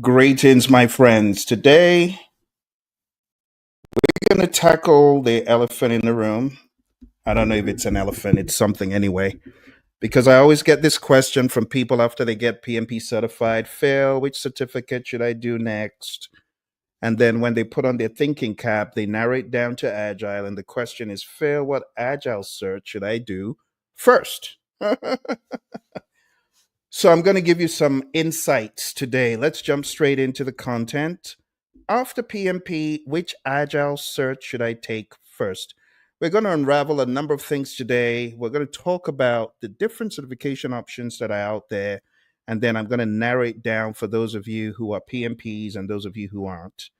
Greetings, my friends. Today, we're going to tackle the elephant in the room. I don't know if it's an elephant, it's something anyway. Because I always get this question from people after they get PMP certified: Phil, which certificate should I do next? And then when they put on their thinking cap, they narrow it down to Agile. And the question is: Phil, what Agile cert should I do first? So I'm going to give you some insights today. Let's jump straight into the content. After PMP, which agile search should I take first? We're going to unravel a number of things today. We're going to talk about the different certification options that are out there. And then I'm going to narrow it down for those of you who are PMPs and those of you who aren't.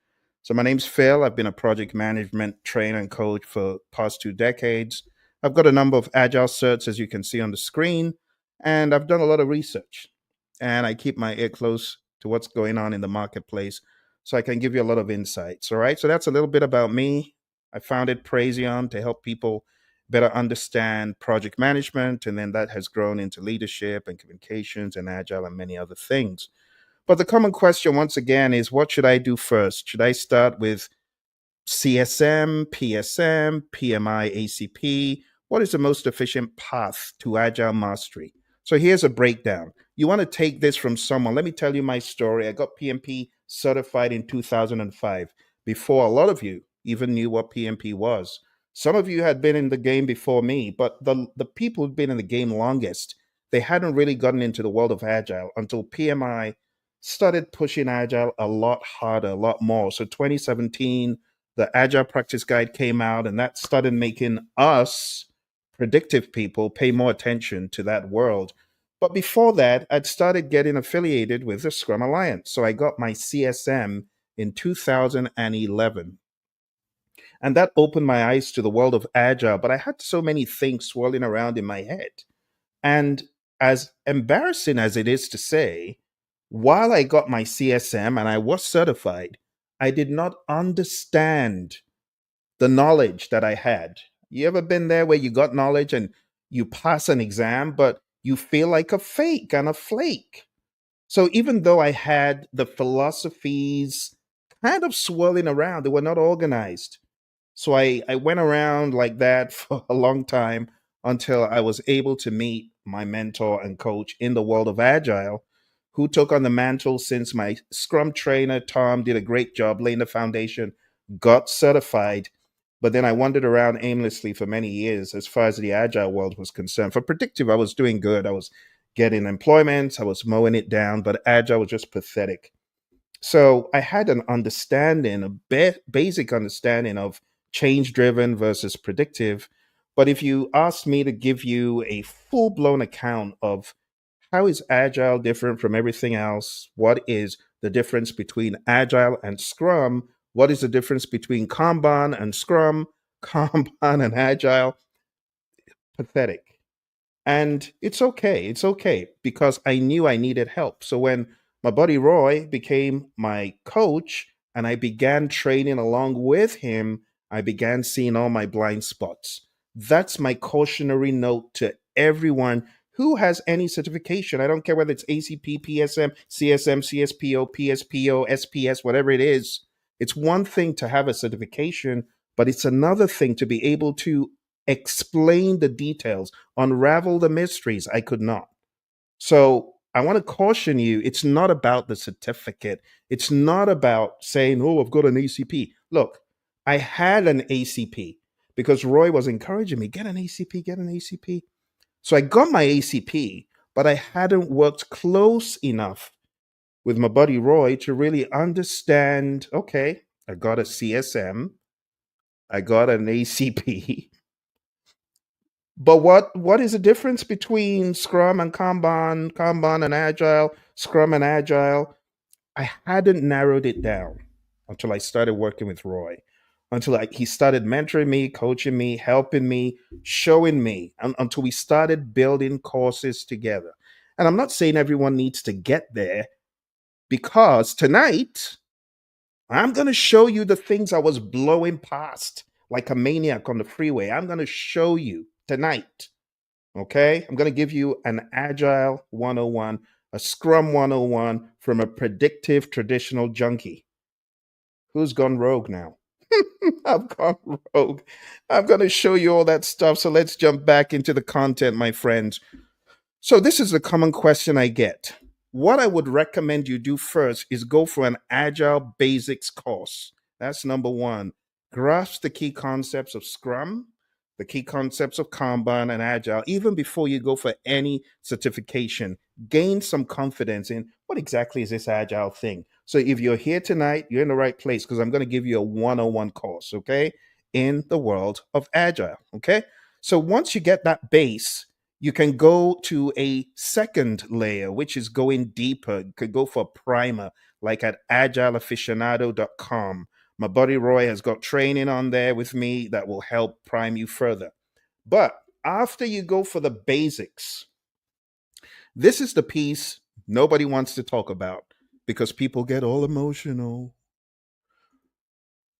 So my name's Phil. I've been a project management trainer and coach for past 2 decades. I've got a number of agile certs, as you can see on the screen, and I've done a lot of research. And I keep my ear close to what's going on in the marketplace so I can give you a lot of insights. All right. So that's a little bit about me. I founded Praizion to help people better understand project management. And then that has grown into leadership and communications and agile and many other things. But the common question, once again, is what should I do first? Should I start with CSM, PSM, PMI, ACP? What is the most efficient path to agile mastery? So here's a breakdown. You want to take this from someone. Let me tell you my story. I got PMP certified in 2005 before a lot of you even knew what PMP was. Some of you had been in the game before me, but the people who'd been in the game longest, they hadn't really gotten into the world of agile until PMI started pushing agile a lot harder, a lot more. So 2017, the Agile Practice Guide came out, and that started making us predictive people pay more attention to that world. But before that, I'd started getting affiliated with the Scrum Alliance. So I got my CSM in 2011. And that opened my eyes to the world of Agile. But I had so many things swirling around in my head. And as embarrassing as it is to say, while I got my CSM and I was certified, I did not understand the knowledge that I had. You ever been there where you got knowledge and you pass an exam, but you feel like a fake and a flake? So even though I had the philosophies kind of swirling around, they were not organized. So I went around like that for a long time until I was able to meet my mentor and coach in the world of Agile, who took on the mantle since my Scrum trainer, Tom, did a great job laying the foundation, got certified. But then I wandered around aimlessly for many years as far as the Agile world was concerned. For predictive, I was doing good. I was getting employment, I was mowing it down, but Agile was just pathetic. So I had an understanding, a basic understanding of change driven versus predictive. But if you asked me to give you a full blown account of how is Agile different from everything else, what is the difference between Agile and Scrum, what is the difference between Kanban and Scrum, Kanban and Agile, pathetic. And it's okay. It's okay because I knew I needed help. So when my buddy Roy became my coach and I began training along with him, I began seeing all my blind spots. That's my cautionary note to everyone who has any certification. I don't care whether it's ACP, PSM, CSM, CSPO, PSPO, SPS, whatever it is. It's one thing to have a certification, but it's another thing to be able to explain the details, unravel the mysteries. I could not. So I want to caution you, it's not about the certificate. It's not about saying, oh, I've got an ACP. Look, I had an ACP because Roy was encouraging me, get an ACP, get an ACP. So I got my ACP, but I hadn't worked close enough with my buddy Roy to really understand, okay, I got a CSM, I got an ACP. But what is the difference between Scrum and Kanban, Kanban and Agile, Scrum and Agile? I hadn't narrowed it down until I started working with Roy, until he started mentoring me, coaching me, helping me, showing me, until we started building courses together. And I'm not saying everyone needs to get there because tonight I'm going to show you the things I was blowing past like a maniac on the freeway. I'm going to show you tonight. Okay, I'm going to give you an Agile 101, a Scrum 101 from a predictive traditional junkie. Who's gone rogue now? I've gone rogue. I'm going to show you all that stuff. So let's jump back into the content, my friends. So, this is a common question I get. What I would recommend you do first is go for an Agile Basics course. That's number one. Grasp the key concepts of Scrum, the key concepts of Kanban and Agile, even before you go for any certification. Gain some confidence in what exactly is this Agile thing. So, if you're here tonight, you're in the right place because I'm going to give you a 101 course, okay, in the world of Agile, okay? So, once you get that base, you can go to a second layer, which is going deeper. You could go for a primer, like at agileaficionado.com. My buddy Roy has got training on there with me that will help prime you further. But after you go for the basics, this is the piece nobody wants to talk about because people get all emotional.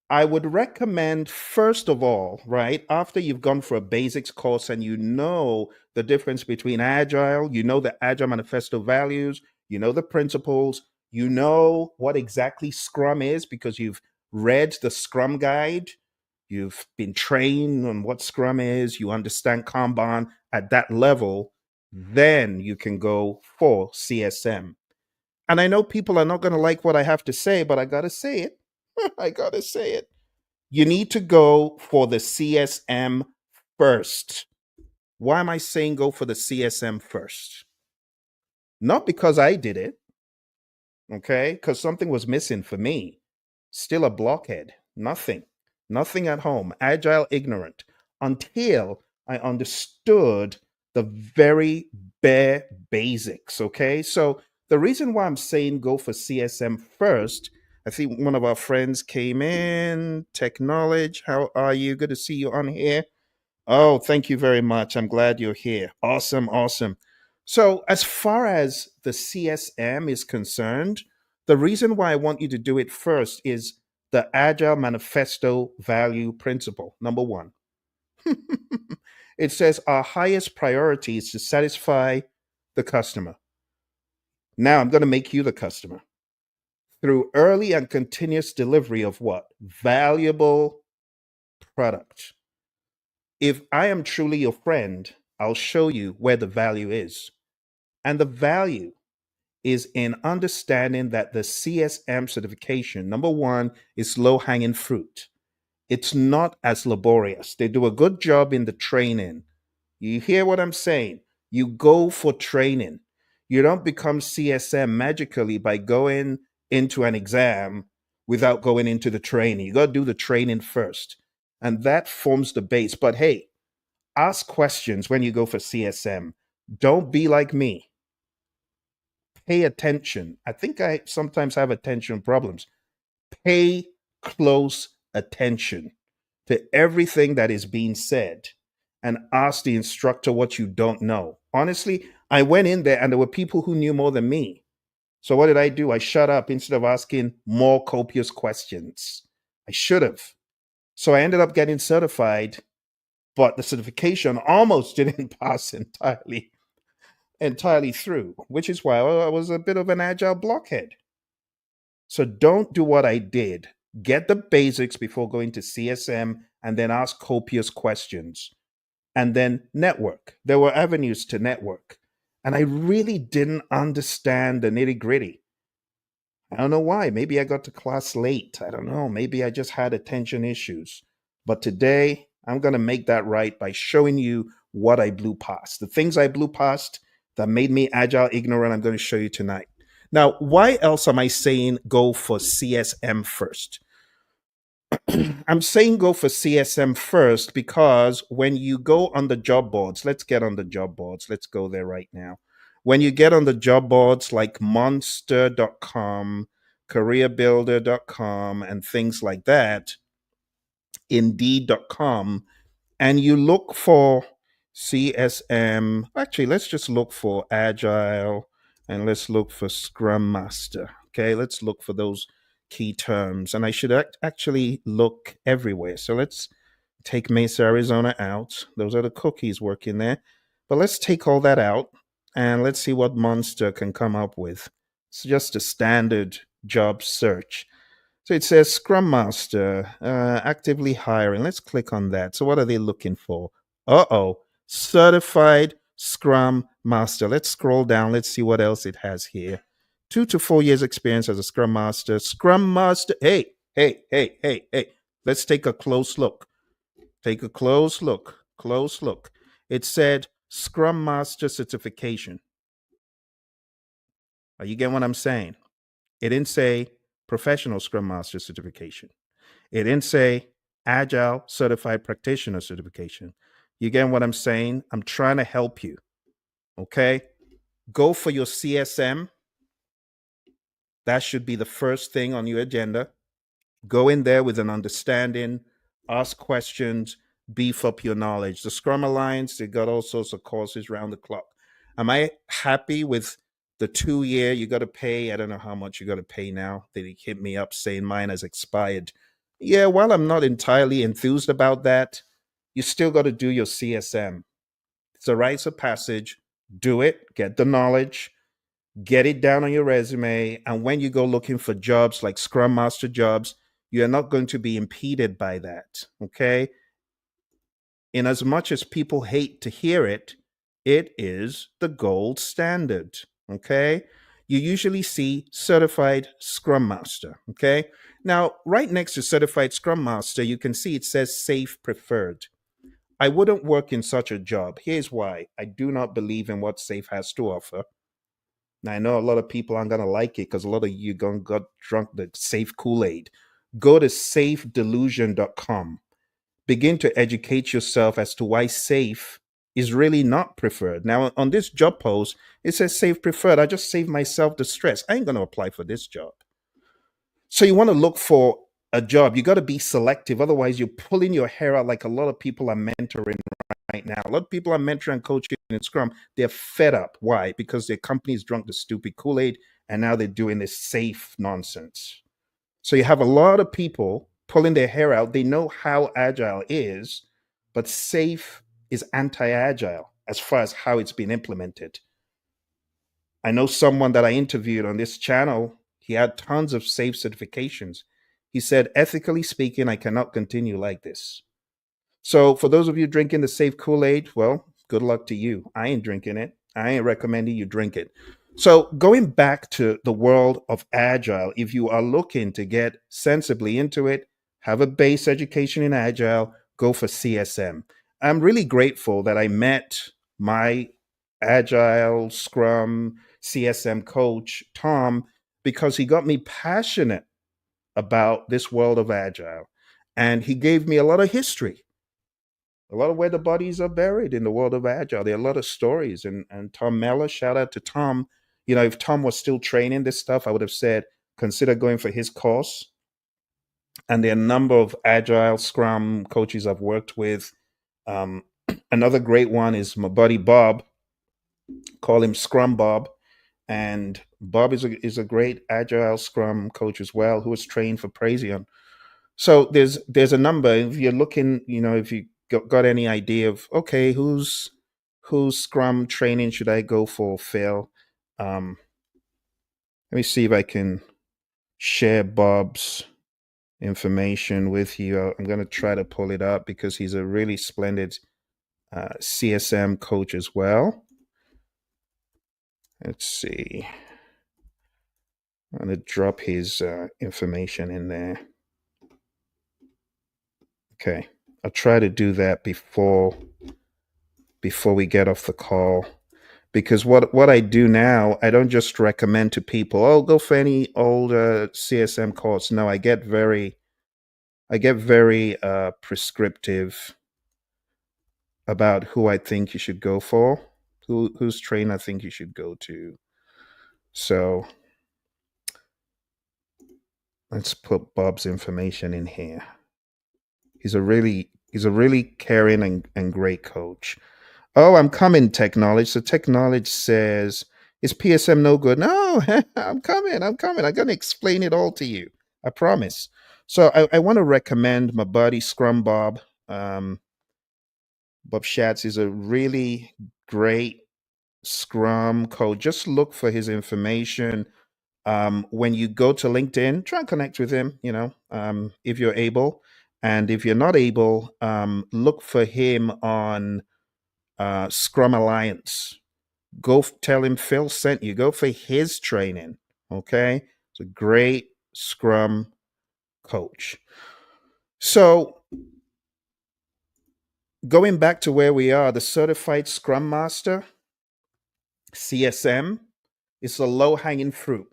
I would recommend, first of all, right, after you've gone for a basics course and you know the difference between Agile, you know the Agile Manifesto values, you know the principles, you know what exactly Scrum is because you've read the Scrum guide, you've been trained on what Scrum is, you understand Kanban at that level, then you can go for CSM. And I know people are not going to like what I have to say, but I got to say it. I got to say it. You need to go for the CSM first. Why am I saying go for the CSM first? Not because I did it, okay? Because something was missing for me. Still a blockhead. Nothing. Nothing at home. Agile ignorant. Until I understood the very bare basics, okay? So the reason why I'm saying go for CSM first, I think one of our friends came in. Technology, how are you? Good to see you on here. Oh, thank you very much. I'm glad you're here. Awesome, awesome. So, as far as the CSM is concerned, the reason why I want you to do it first is the Agile Manifesto Value Principle. Number one, it says our highest priority is to satisfy the customer. Now, I'm going to make you the customer through early and continuous delivery of what? Valuable product. If I am truly your friend, I'll show you where the value is. And the value is in understanding that the CSM certification, number one, is low hanging fruit. It's not as laborious. They do a good job in the training. You hear what I'm saying? You go for training. You don't become CSM magically by going into an exam without going into the training. You got to do the training first. And that forms the base. But hey, ask questions when you go for CSM. Don't be like me. Pay attention. I think I sometimes have attention problems. Pay close attention to everything that is being said and ask the instructor what you don't know. Honestly, I went in there and there were people who knew more than me. So what did I do? I shut up instead of asking more copious questions. I should have. So I ended up getting certified, but the certification almost didn't pass entirely through, which is why I was a bit of an agile blockhead. So don't do what I did. Get the basics before going to CSM and then ask copious questions. And then network. There were avenues to network. And I really didn't understand the nitty gritty. I don't know why. Maybe I got to class late. I don't know. Maybe I just had attention issues. But today, I'm going to make that right by showing you what I blew past. The things I blew past that made me agile ignorant, I'm going to show you tonight. Now, why else am I saying go for CSM first? I'm saying go for CSM first because when you go on the job boards, let's get on the job boards. Let's go there right now. When you get on the job boards like monster.com, careerbuilder.com, and things like that, indeed.com, and you look for CSM, actually, let's just look for Agile and let's look for Scrum Master. Okay, let's look for those key terms. And I should actually look everywhere. So let's take Mesa, Arizona out. Those are the cookies working there. But let's take all that out and let's see what monster can come up with. It's just a standard job search. So it says Scrum Master, actively hiring. Let's click on that. So what are they looking for? Uh-oh, certified Scrum Master. Let's scroll down. Let's see what else it has here. 2 to 4 years experience as a Scrum Master. Scrum Master. Hey, hey, hey, hey, hey. Let's take a close look. Take a close look. Close look. It said Scrum Master certification. Are you getting what I'm saying? It didn't say professional Scrum Master certification. It didn't say Agile Certified Practitioner certification. You get what I'm saying? I'm trying to help you. Okay? Go for your CSM. That should be the first thing on your agenda. Go in there with an understanding, ask questions, beef up your knowledge. The Scrum Alliance, they got all sorts of courses round the clock. Am I happy with the 2 year? You got to pay. I don't know how much you got to pay now. They hit me up saying mine has expired. Yeah, while I'm not entirely enthused about that, you still got to do your CSM. It's a rites of passage. Do it, get the knowledge, get it down on your resume. And when you go looking for jobs like Scrum Master jobs, you're not going to be impeded by that. Okay. In as much as people hate to hear it, it is the gold standard. Okay. You usually see certified Scrum Master. Okay. Now, right next to certified Scrum Master, you can see it says safe preferred. I wouldn't work in such a job. Here's why: I do not believe in what SAFE has to offer. Now, I know a lot of people aren't going to like it because a lot of you got drunk the SAFE Kool Aid. Go to safedelusion.com. Begin to educate yourself as to why SAFE is really not preferred. Now, on this job post, it says SAFE preferred. I just saved myself the stress. I ain't going to apply for this job. So, you want to look for a job. You got to be selective. Otherwise, you're pulling your hair out like a lot of people are mentoring right now. A lot of people are mentoring and coaching in Scrum. They're fed up. Why? Because their company's drunk the stupid Kool-Aid and now they're doing this safe nonsense. So you have a lot of people pulling their hair out. They know how agile is, but safe is anti-agile as far as how it's been implemented. I know someone that I interviewed on this channel. He had tons of safe certifications. He said, ethically speaking, I cannot continue like this. So for those of you drinking the safe Kool-Aid, well, good luck to you. I ain't drinking it. I ain't recommending you drink it. So going back to the world of Agile, if you are looking to get sensibly into it, have a base education in Agile, go for CSM. I'm really grateful that I met my Agile, Scrum, CSM coach, Tom, because he got me passionate about this world of Agile. And he gave me a lot of history, a lot of where the bodies are buried in the world of Agile. There are a lot of stories. And Tom Mellor, shout out to Tom. You know, if Tom was still training this stuff, I would have said, consider going for his course. And there are a number of Agile Scrum coaches I've worked with. Um, Another great one is my buddy Bob. Call him Scrum Bob. And Bob is a great Agile Scrum coach as well, who was trained for Praizion. So there's a number. If you're looking, you know, if you got any idea of, okay, whose Scrum training should I go for, Phil? Let me see if I can share Bob's information with you. I'm going to try to pull it up because he's a really splendid CSM coach as well. Let's see. I'm going to drop his information in there. Okay. I'll try to do that before we get off the call. Because what I do now, I don't just recommend to people, oh, go for any old CSM course. No, I get very prescriptive about who I think you should go for, whose train I think you should go to. So let's put Bob's information in here. He's a really caring and great coach. Oh, I'm coming, Technology. So Technology says, is PSM no good? No, I'm coming. I'm going to explain it all to you. I promise. So I want to recommend my buddy Scrum Bob. Bob Schatz is a really great Scrum Coach. Just look for his information. When you go to LinkedIn, try and connect with him, if you're able. And if you're not able, look for him on Scrum Alliance. Tell him Phil sent you. Go for his training. Okay. It's a great Scrum coach. So, going back to where we are, the Certified Scrum Master, CSM, is a low hanging fruit.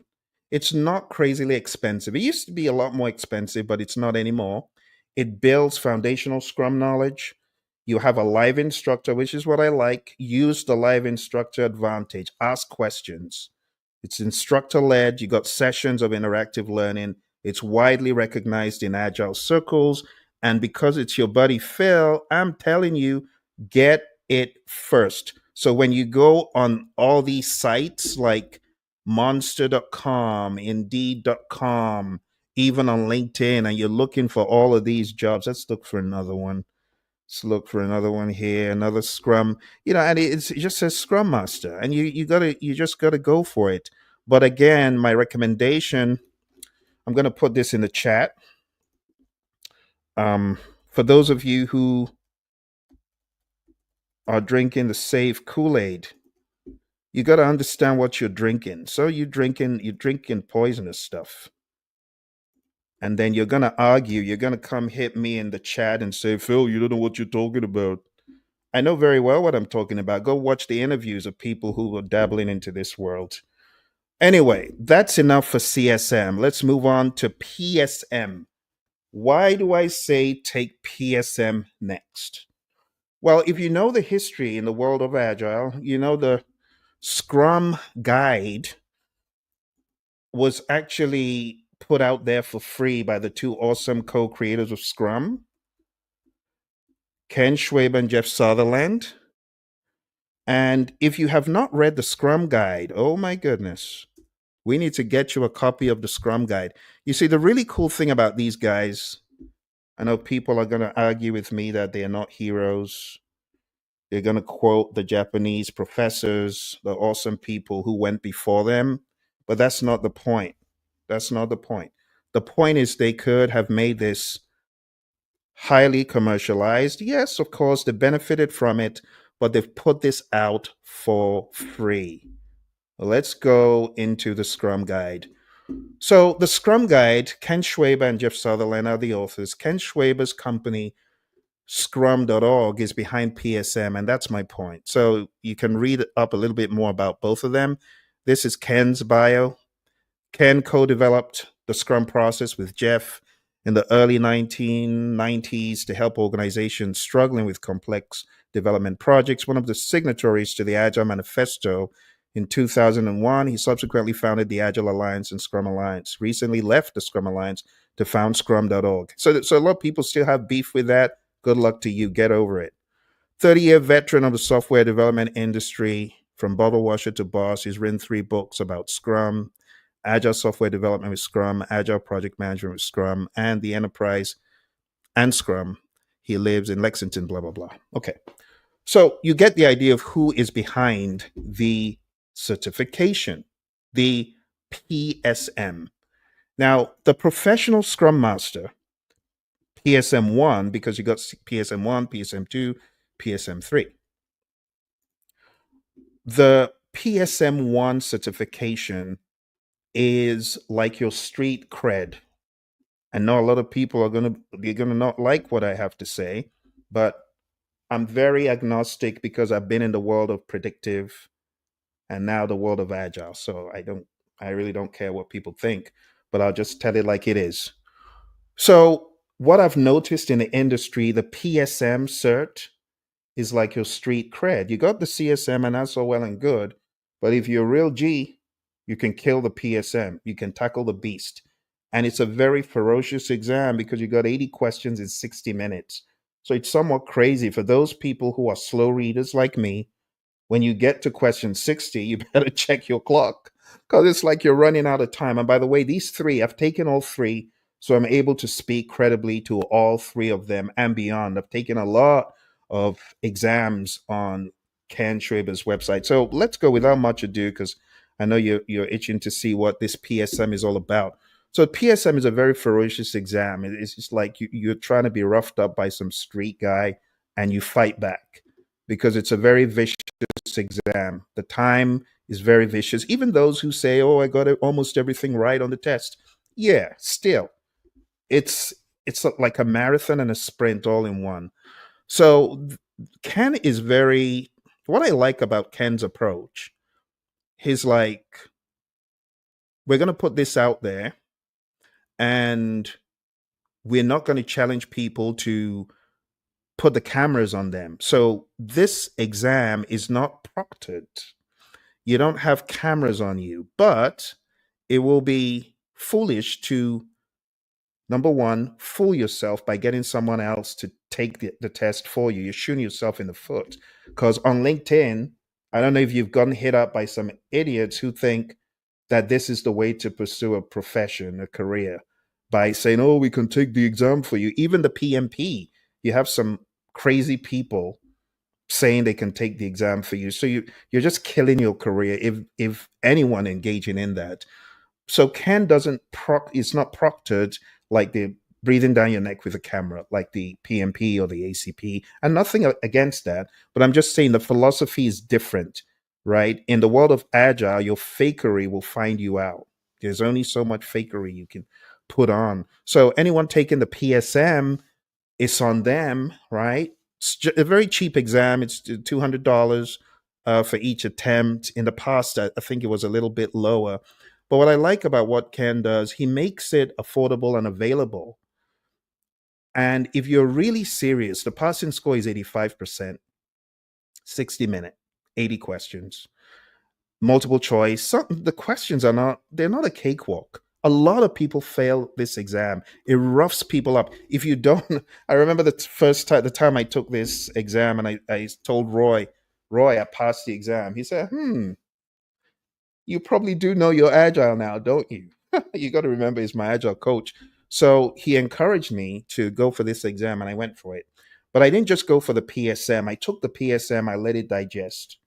It's not crazily expensive. It used to be a lot more expensive, but it's not anymore. It builds foundational Scrum knowledge. You have a live instructor, which is what I like. Use the live instructor advantage. Ask questions. It's instructor led. You got sessions of interactive learning. It's widely recognized in agile circles. And because it's your buddy Phil, I'm telling you, get it first. So when you go on all these sites like monster.com, indeed.com, even on LinkedIn, and you're looking for all of these jobs, let's look for another one. Let's look for another one here, another Scrum, and it just says Scrum Master, and you just gotta go for it. But again, my recommendation, I'm gonna put this in the chat. Um, for those of you who are drinking the safe Kool-Aid, you gotta understand what you're drinking. So you're drinking poisonous stuff. And then you're gonna argue, you're gonna come hit me in the chat and say, Phil, you don't know what you're talking about. I know very well what I'm talking about. Go watch the interviews of people who are dabbling into this world. Anyway, that's enough for CSM. Let's move on to PSM. Why do I say take PSM next? Well, if you know the history in the world of Agile, you know the Scrum Guide was actually put out there for free by the two awesome co creators of Scrum, Ken Schwaber and Jeff Sutherland. And if you have not read the Scrum Guide, oh my goodness, we need to get you a copy of the Scrum Guide. You see, the really cool thing about these guys, I know people are going to argue with me that they are not heroes. They're going to quote the Japanese professors, the awesome people who went before them. But that's not the point. That's not the point. The point is they could have made this highly commercialized. Yes, of course, they benefited from it, but they've put this out for free. Let's go into the Scrum Guide. So, the Scrum Guide, Ken Schwaber and Jeff Sutherland are the authors. Ken Schwaber's company, Scrum.org, is behind PSM, and that's my point. So, you can read up a little bit more about both of them. This is Ken's bio. Ken co developed the Scrum process with Jeff in the early 1990s to help organizations struggling with complex development projects. One of the signatories to the Agile Manifesto in 2001, he subsequently founded the Agile Alliance and Scrum Alliance. Recently left the Scrum Alliance to found Scrum.org. So a lot of people still have beef with that. Good luck to you. Get over it. 30-year veteran of the software development industry, from bottle washer to boss. He's written 3 books about Scrum, Agile software development with Scrum, Agile project management with Scrum, and the enterprise and Scrum. He lives in Lexington, blah, blah, blah. Okay. So you get the idea of who is behind the certification, the PSM. Now, the professional Scrum Master, PSM1, because you got PSM1, PSM2, PSM3. The PSM1 certification is like your street cred. I know a lot of people are gonna not like what I have to say, but I'm very agnostic because I've been in the world of predictive and now the world of agile. So I really don't care what people think, but I'll just tell it like it is. So what I've noticed in the industry, the PSM cert is like your street cred. You got the CSM and that's all well and good, but if you're a real G, you can kill the PSM. You can tackle the beast. And it's a very ferocious exam because you got 80 questions in 60 minutes. So it's somewhat crazy for those people who are slow readers like me. When you get to question 60, you better check your clock because it's like you're running out of time. And by the way, these 3, I've taken all 3, so I'm able to speak credibly to all 3 of them and beyond. I've taken a lot of exams on Ken Schwaber's website. So let's go without much ado, because I know you're itching to see what this PSM is all about. So PSM is a very ferocious exam. It's just like you're trying to be roughed up by some street guy, and you fight back because it's a very vicious exam. The time is very vicious. Even those who say, "Oh, I got almost everything right on the test," yeah, still, it's like a marathon and a sprint all in one. So Ken is very. What I like about Ken's approach, he's like, we're going to put this out there, and we're not going to challenge people to put the cameras on them. So this exam is not proctored. You don't have cameras on you, but it will be foolish to, number one, fool yourself by getting someone else to take the test for you. You're shooting yourself in the foot. Because on LinkedIn, I don't know if you've gotten hit up by some idiots who think that this is the way to pursue a profession, a career, by saying, "Oh, we can take the exam for you." Even the PMP, you have some crazy people saying they can take the exam for you. So you're just killing your career if anyone engaging in that. So Ken doesn't it's not proctored like the breathing down your neck with a camera, like the PMP or the ACP, and nothing against that. But I'm just saying the philosophy is different, right? In the world of Agile, your fakery will find you out. There's only so much fakery you can put on. So anyone taking the PSM, it's on them, right? It's a very cheap exam. It's $200 for each attempt. In the past, I think it was a little bit lower. But what I like about what Ken does, he makes it affordable and available. And if you're really serious, the passing score is 85%, 60 minute, 80 questions, multiple choice. The questions are not, they're not a cakewalk. A lot of people fail this exam. It roughs people up. If you don't, I remember the first time, the time I took this exam, and I told Roy, I passed the exam. He said, you probably do know you're agile now, don't you? You got to remember, he's my agile coach. So he encouraged me to go for this exam, and I went for it. But I didn't just go for the PSM. I took the PSM, I let it digest.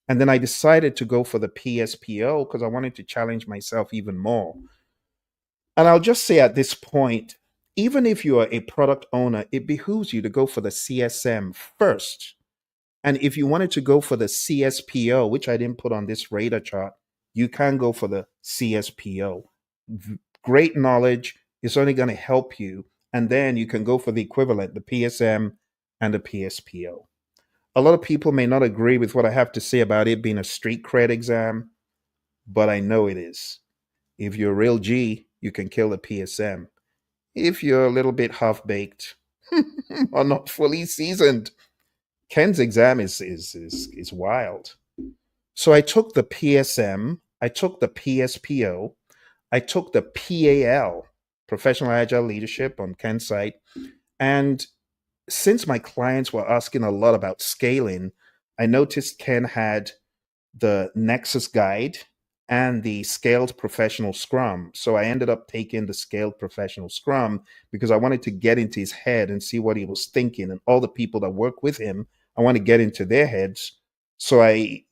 And then I decided to go for the PSPO because I wanted to challenge myself even more. And I'll just say at this point, even if you are a product owner, it behooves you to go for the CSM first. And if you wanted to go for the CSPO, which I didn't put on this radar chart, you can go for the CSPO. Great knowledge is only going to help you. And then you can go for the equivalent, the PSM and the PSPO. A lot of people may not agree with what I have to say about it being a street cred exam, but I know it is. If you're a real G, you can kill the PSM. If you're a little bit half baked or not fully seasoned, Ken's exam is wild. So I took the PSM, I took the PSPO, I took the PAL, Professional Agile Leadership on Ken's site. And since my clients were asking a lot about scaling, I noticed Ken had the Nexus Guide and the Scaled Professional Scrum. So I ended up taking the Scaled Professional Scrum because I wanted to get into his head and see what he was thinking. And all the people that work with him, I want to get into their heads. So I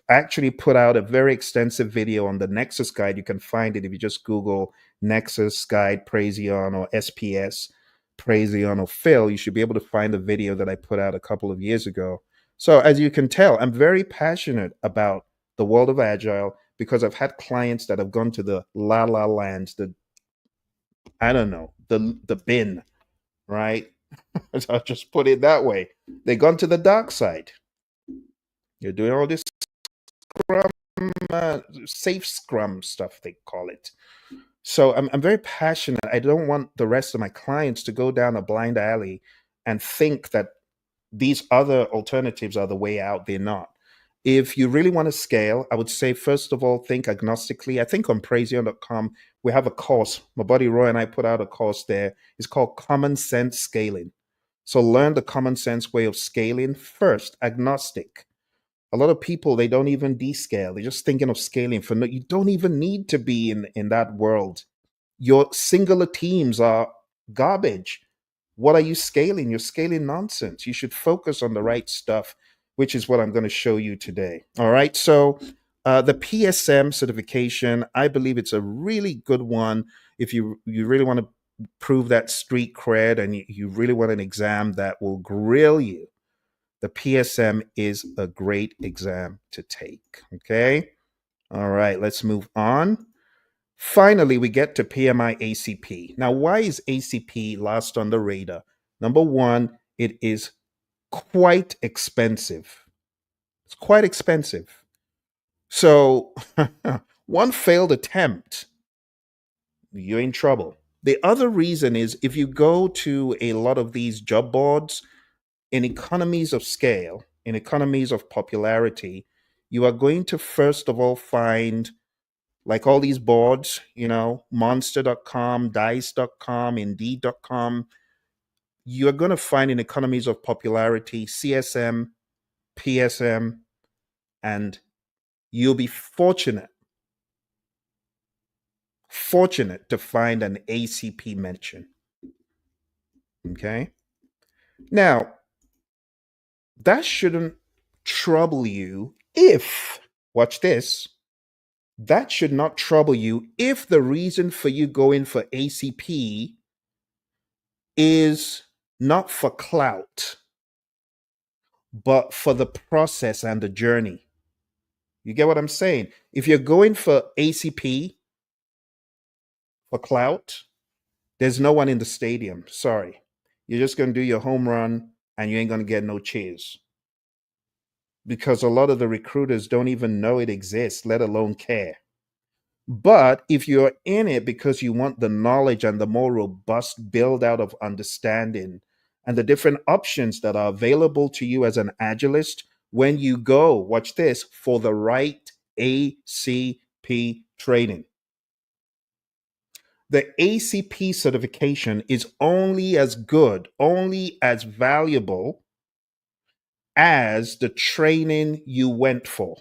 actually put out a very extensive video on the Nexus Guide. You can find it if you just Google Nexus Guide Praizion or SPS Praizion or Phil. You should be able to find the video that I put out a couple of years ago. So as you can tell, I'm very passionate about the world of Agile because I've had clients that have gone to the la la land, the, I don't know, the bin, right? I'll just put it that way. They've gone to the dark side. You're doing all this scrum, safe scrum stuff, they call it. So I'm very passionate. I don't want the rest of my clients to go down a blind alley and think that these other alternatives are the way out. They're not. If you really want to scale, I would say, first of all, think agnostically. I think on Praizion.com, we have a course. My buddy Roy and I put out a course there. It's called Common Sense Scaling. So learn the common sense way of scaling first, agnostic. A lot of people, they don't even descale. They're just thinking of scaling for no, you don't even need to be in that world. Your singular teams are garbage. What are you scaling? You're scaling nonsense. You should focus on the right stuff. which is what I'm going to show you today. All right. So, the PSM certification, I believe it's a really good one if you really want to prove that street cred and you really want an exam that will grill you. The PSM is a great exam to take. Okay. All right. Let's move on. Finally, we get to PMI ACP. Now, why is ACP last on the radar? Number one, it is quite expensive. It's quite expensive. So, one failed attempt, you're in trouble. The other reason is if you go to a lot of these job boards in economies of scale, in economies of popularity, you are going to first of all find like all these boards, monster.com, dice.com, indeed.com. You're going to find in economies of popularity CSM, PSM, and you'll be fortunate to find an ACP mention. Okay. Now, that shouldn't trouble you if, watch this, that should not trouble you if the reason for you going for ACP is not for clout, but for the process and the journey. You get what I'm saying? If you're going for ACP for clout, there's no one in the stadium. Sorry. You're just going to do your home run and you ain't going to get no cheers because a lot of the recruiters don't even know it exists, let alone care. But if you're in it because you want the knowledge and the more robust build out of understanding and the different options that are available to you as an agilist, when you go, watch this, for the right ACP training. The ACP certification is only as good, only as valuable as the training you went for.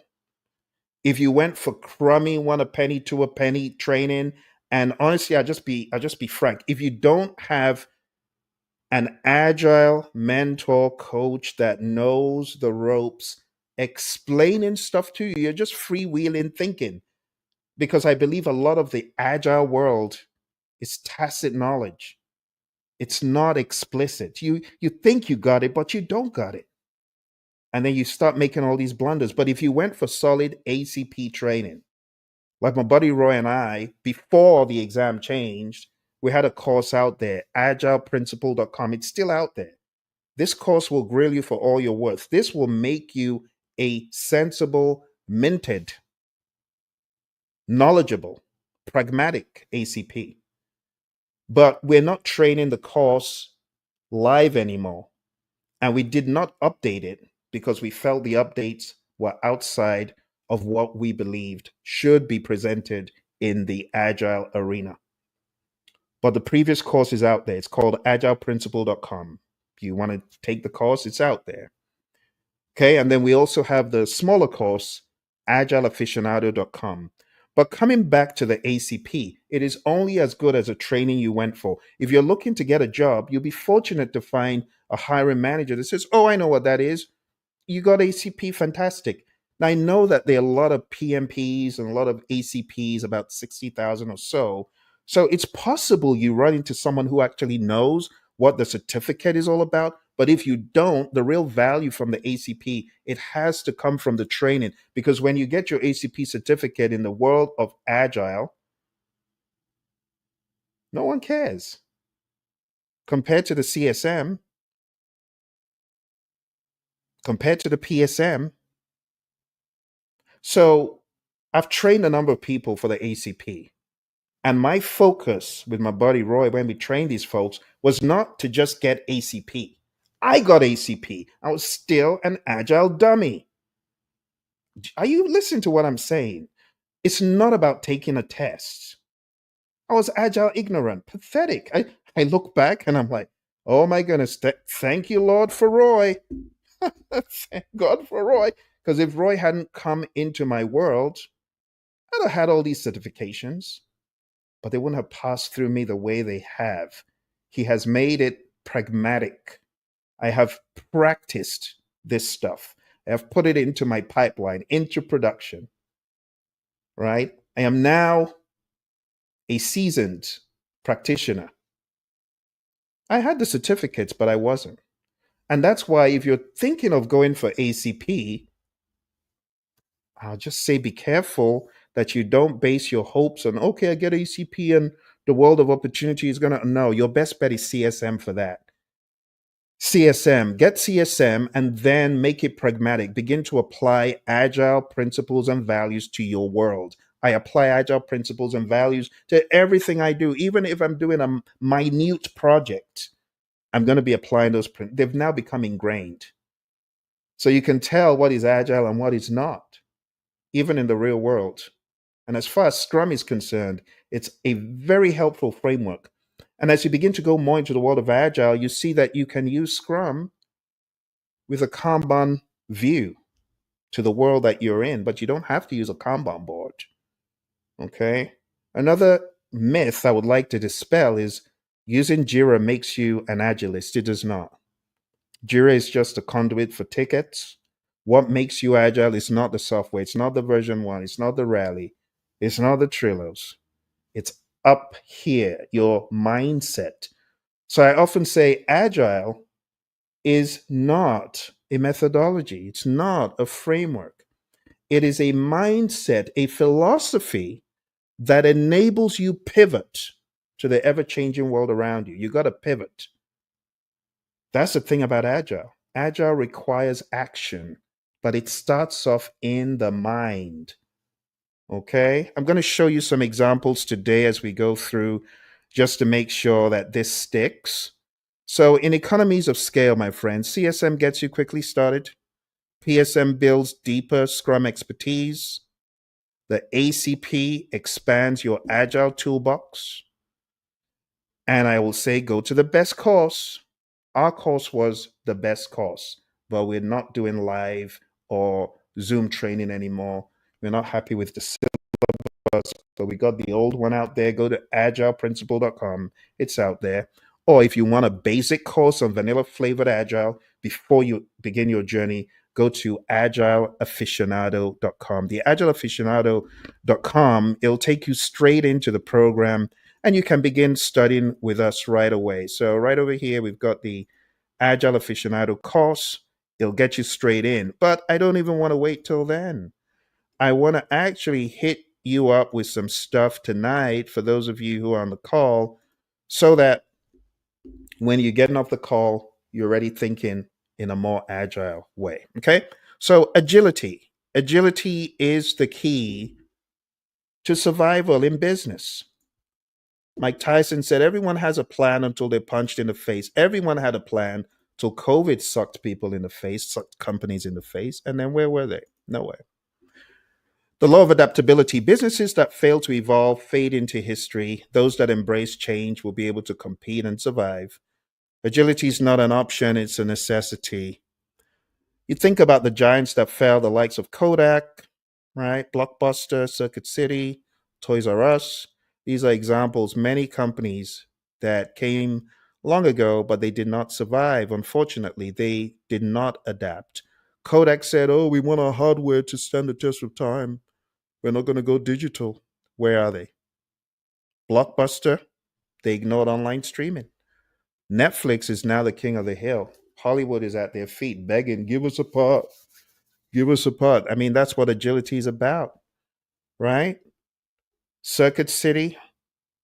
If you went for crummy one a penny to a penny training, and honestly, I'll just be frank. If you don't have an agile mentor coach that knows the ropes, explaining stuff to you, you're just freewheeling thinking. Because I believe a lot of the agile world is tacit knowledge. It's not explicit. You think you got it, but you don't got it. And then you start making all these blunders. But if you went for solid ACP training, like my buddy Roy and I, before the exam changed, we had a course out there, agileprinciple.com. It's still out there. This course will grill you for all your worth. This will make you a sensible, minted, knowledgeable, pragmatic ACP. But we're not training the course live anymore. And we did not update it because we felt the updates were outside of what we believed should be presented in the agile arena. But the previous course is out there. It's called agileprinciple.com. If you want to take the course, it's out there. Okay. And then we also have the smaller course, agileaficionado.com. But coming back to the ACP, it is only as good as a training you went for. If you're looking to get a job, you'll be fortunate to find a hiring manager that says, "Oh, I know what that is. You got ACP, fantastic." Now, I know that there are a lot of PMPs and a lot of ACPs, about 60,000 or so. So it's possible you run into someone who actually knows what the certificate is all about. But if you don't, the real value from the ACP, it has to come from the training. Because when you get your ACP certificate in the world of Agile, no one cares. Compared to the CSM, compared to the PSM. So I've trained a number of people for the ACP. And my focus with my buddy Roy when we trained these folks was not to just get ACP. I got ACP. I was still an agile dummy. Are you listening to what I'm saying? It's not about taking a test. I was agile ignorant, pathetic. I look back and I'm like, oh my goodness, thank you, Lord, for Roy. Thank God for Roy. Because if Roy hadn't come into my world, I'd have had all these certifications, but they wouldn't have passed through me the way they have. He has made it pragmatic. I have practiced this stuff. I've put it into my pipeline, into production, right? I am now a seasoned practitioner. I had the certificates, but I wasn't. And that's why if you're thinking of going for ACP, I'll just say be careful that you don't base your hopes on, okay, I get ACP and the world of opportunity is going to. No, your best bet is CSM for that. CSM, get CSM and then make it pragmatic. Begin to apply agile principles and values to your world. I apply agile principles and values to everything I do, even if I'm doing a minute project. I'm going to be applying those. They've now become ingrained. So you can tell what is agile and what is not, even in the real world. And as far as Scrum is concerned, it's a very helpful framework. And as you begin to go more into the world of Agile, you see that you can use Scrum with a Kanban view to the world that you're in, but you don't have to use a Kanban board. Okay. Another myth I would like to dispel is using Jira makes you an agilist. It does not. Jira is just a conduit for tickets. What makes you agile is not the software, it's not the version one, it's not the rally, it's not the Trillos. It's up here, your mindset. So I often say agile is not a methodology, it's not a framework. It is a mindset, a philosophy that enables you pivot to the ever changing world around you. You got to pivot. That's the thing about agile. Agile requires action, but it starts off in the mind. Okay. I'm going to show you some examples today as we go through just to make sure that this sticks. So, in economies of scale, my friends, CSM gets you quickly started. PSM builds deeper Scrum expertise. The ACP expands your agile toolbox. And I will say, go to the best course. Our course was the best course, but we're not doing live or Zoom training anymore. We're not happy with the syllabus, but we got the old one out there. Go to agileprinciple.com. It's out there. Or if you want a basic course on vanilla flavored agile before you begin your journey, go to agileaficionado.com. The agileaficionado.com, it'll take you straight into the program and you can begin studying with us right away. So right over here, we've got the Agile Aficionado course. It'll get you straight in. But I don't even want to wait till then. I want to actually hit you up with some stuff tonight for those of you who are on the call so that when you're getting off the call, you're already thinking in a more agile way. Okay. So agility. Agility is the key to survival in business. Mike Tyson said everyone has a plan until they're punched in the face. Everyone had a plan till COVID sucked people in the face, sucked companies in the face. And then where were they? Nowhere. The law of adaptability, businesses that fail to evolve fade into history. Those that embrace change will be able to compete and survive. Agility is not an option, it's a necessity. You think about the giants that fell, the likes of Kodak, right? Blockbuster, Circuit City, Toys R Us. These are examples, many companies that came long ago, but they did not survive. Unfortunately, they did not adapt. Kodak said, oh, we want our hardware to stand the test of time. We're not going to go digital. Where are they? Blockbuster, they ignored online streaming. Netflix is now the king of the hill. Hollywood is at their feet begging, give us a part, give us a part. I mean, that's what agility is about, right? Circuit City,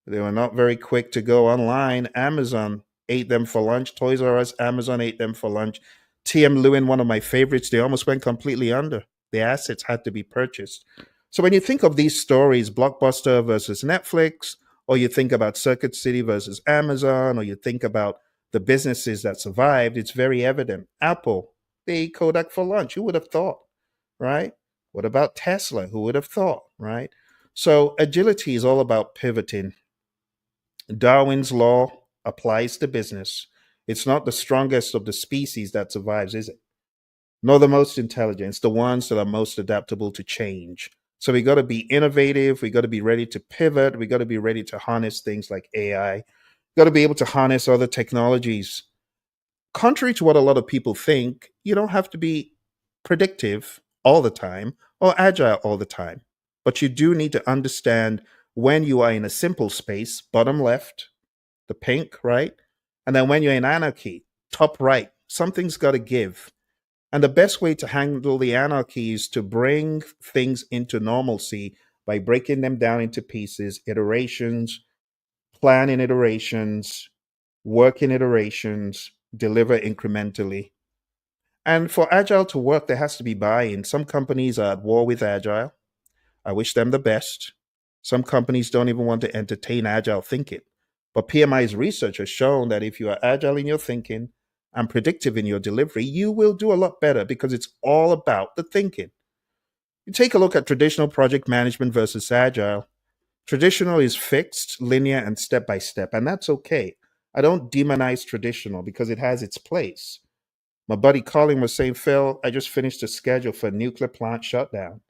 they were not very quick to go online. Amazon ate them for lunch. Toys R Us, Amazon ate them for lunch. TM Lewin, one of my favorites, they almost went completely under. The assets had to be purchased. So when you think of these stories, Blockbuster versus Netflix, or you think about Circuit City versus Amazon, or you think about the businesses that survived, it's very evident. Apple, they ate Kodak for lunch. Who would have thought, right? What about Tesla? Who would have thought, right? So agility is all about pivoting. Darwin's law applies to business. It's not the strongest of the species that survives, is it? Nor the most intelligent. It's the ones that are most adaptable to change. So we got to be innovative. We got to be ready to pivot. We got to be ready to harness things like AI. Got to be able to harness other technologies. Contrary to what a lot of people think, you don't have to be predictive all the time or agile all the time. But you do need to understand when you are in a simple space, bottom left, the pink, right? And then when you're in anarchy, top right, something's got to give. And the best way to handle the anarchy is to bring things into normalcy by breaking them down into pieces, iterations, plan in iterations, work in iterations, deliver incrementally. And for Agile to work, there has to be buy in. Some companies are at war with Agile. I wish them the best. Some companies don't even want to entertain Agile thinking. But PMI's research has shown that if you are Agile in your thinking and predictive in your delivery, you will do a lot better because it's all about the thinking. You take a look at traditional project management versus Agile. Traditional is fixed, linear, and step by step, and that's okay. I don't demonize traditional because it has its place. My buddy Colin was saying, Phil, I just finished a schedule for a nuclear plant shutdown.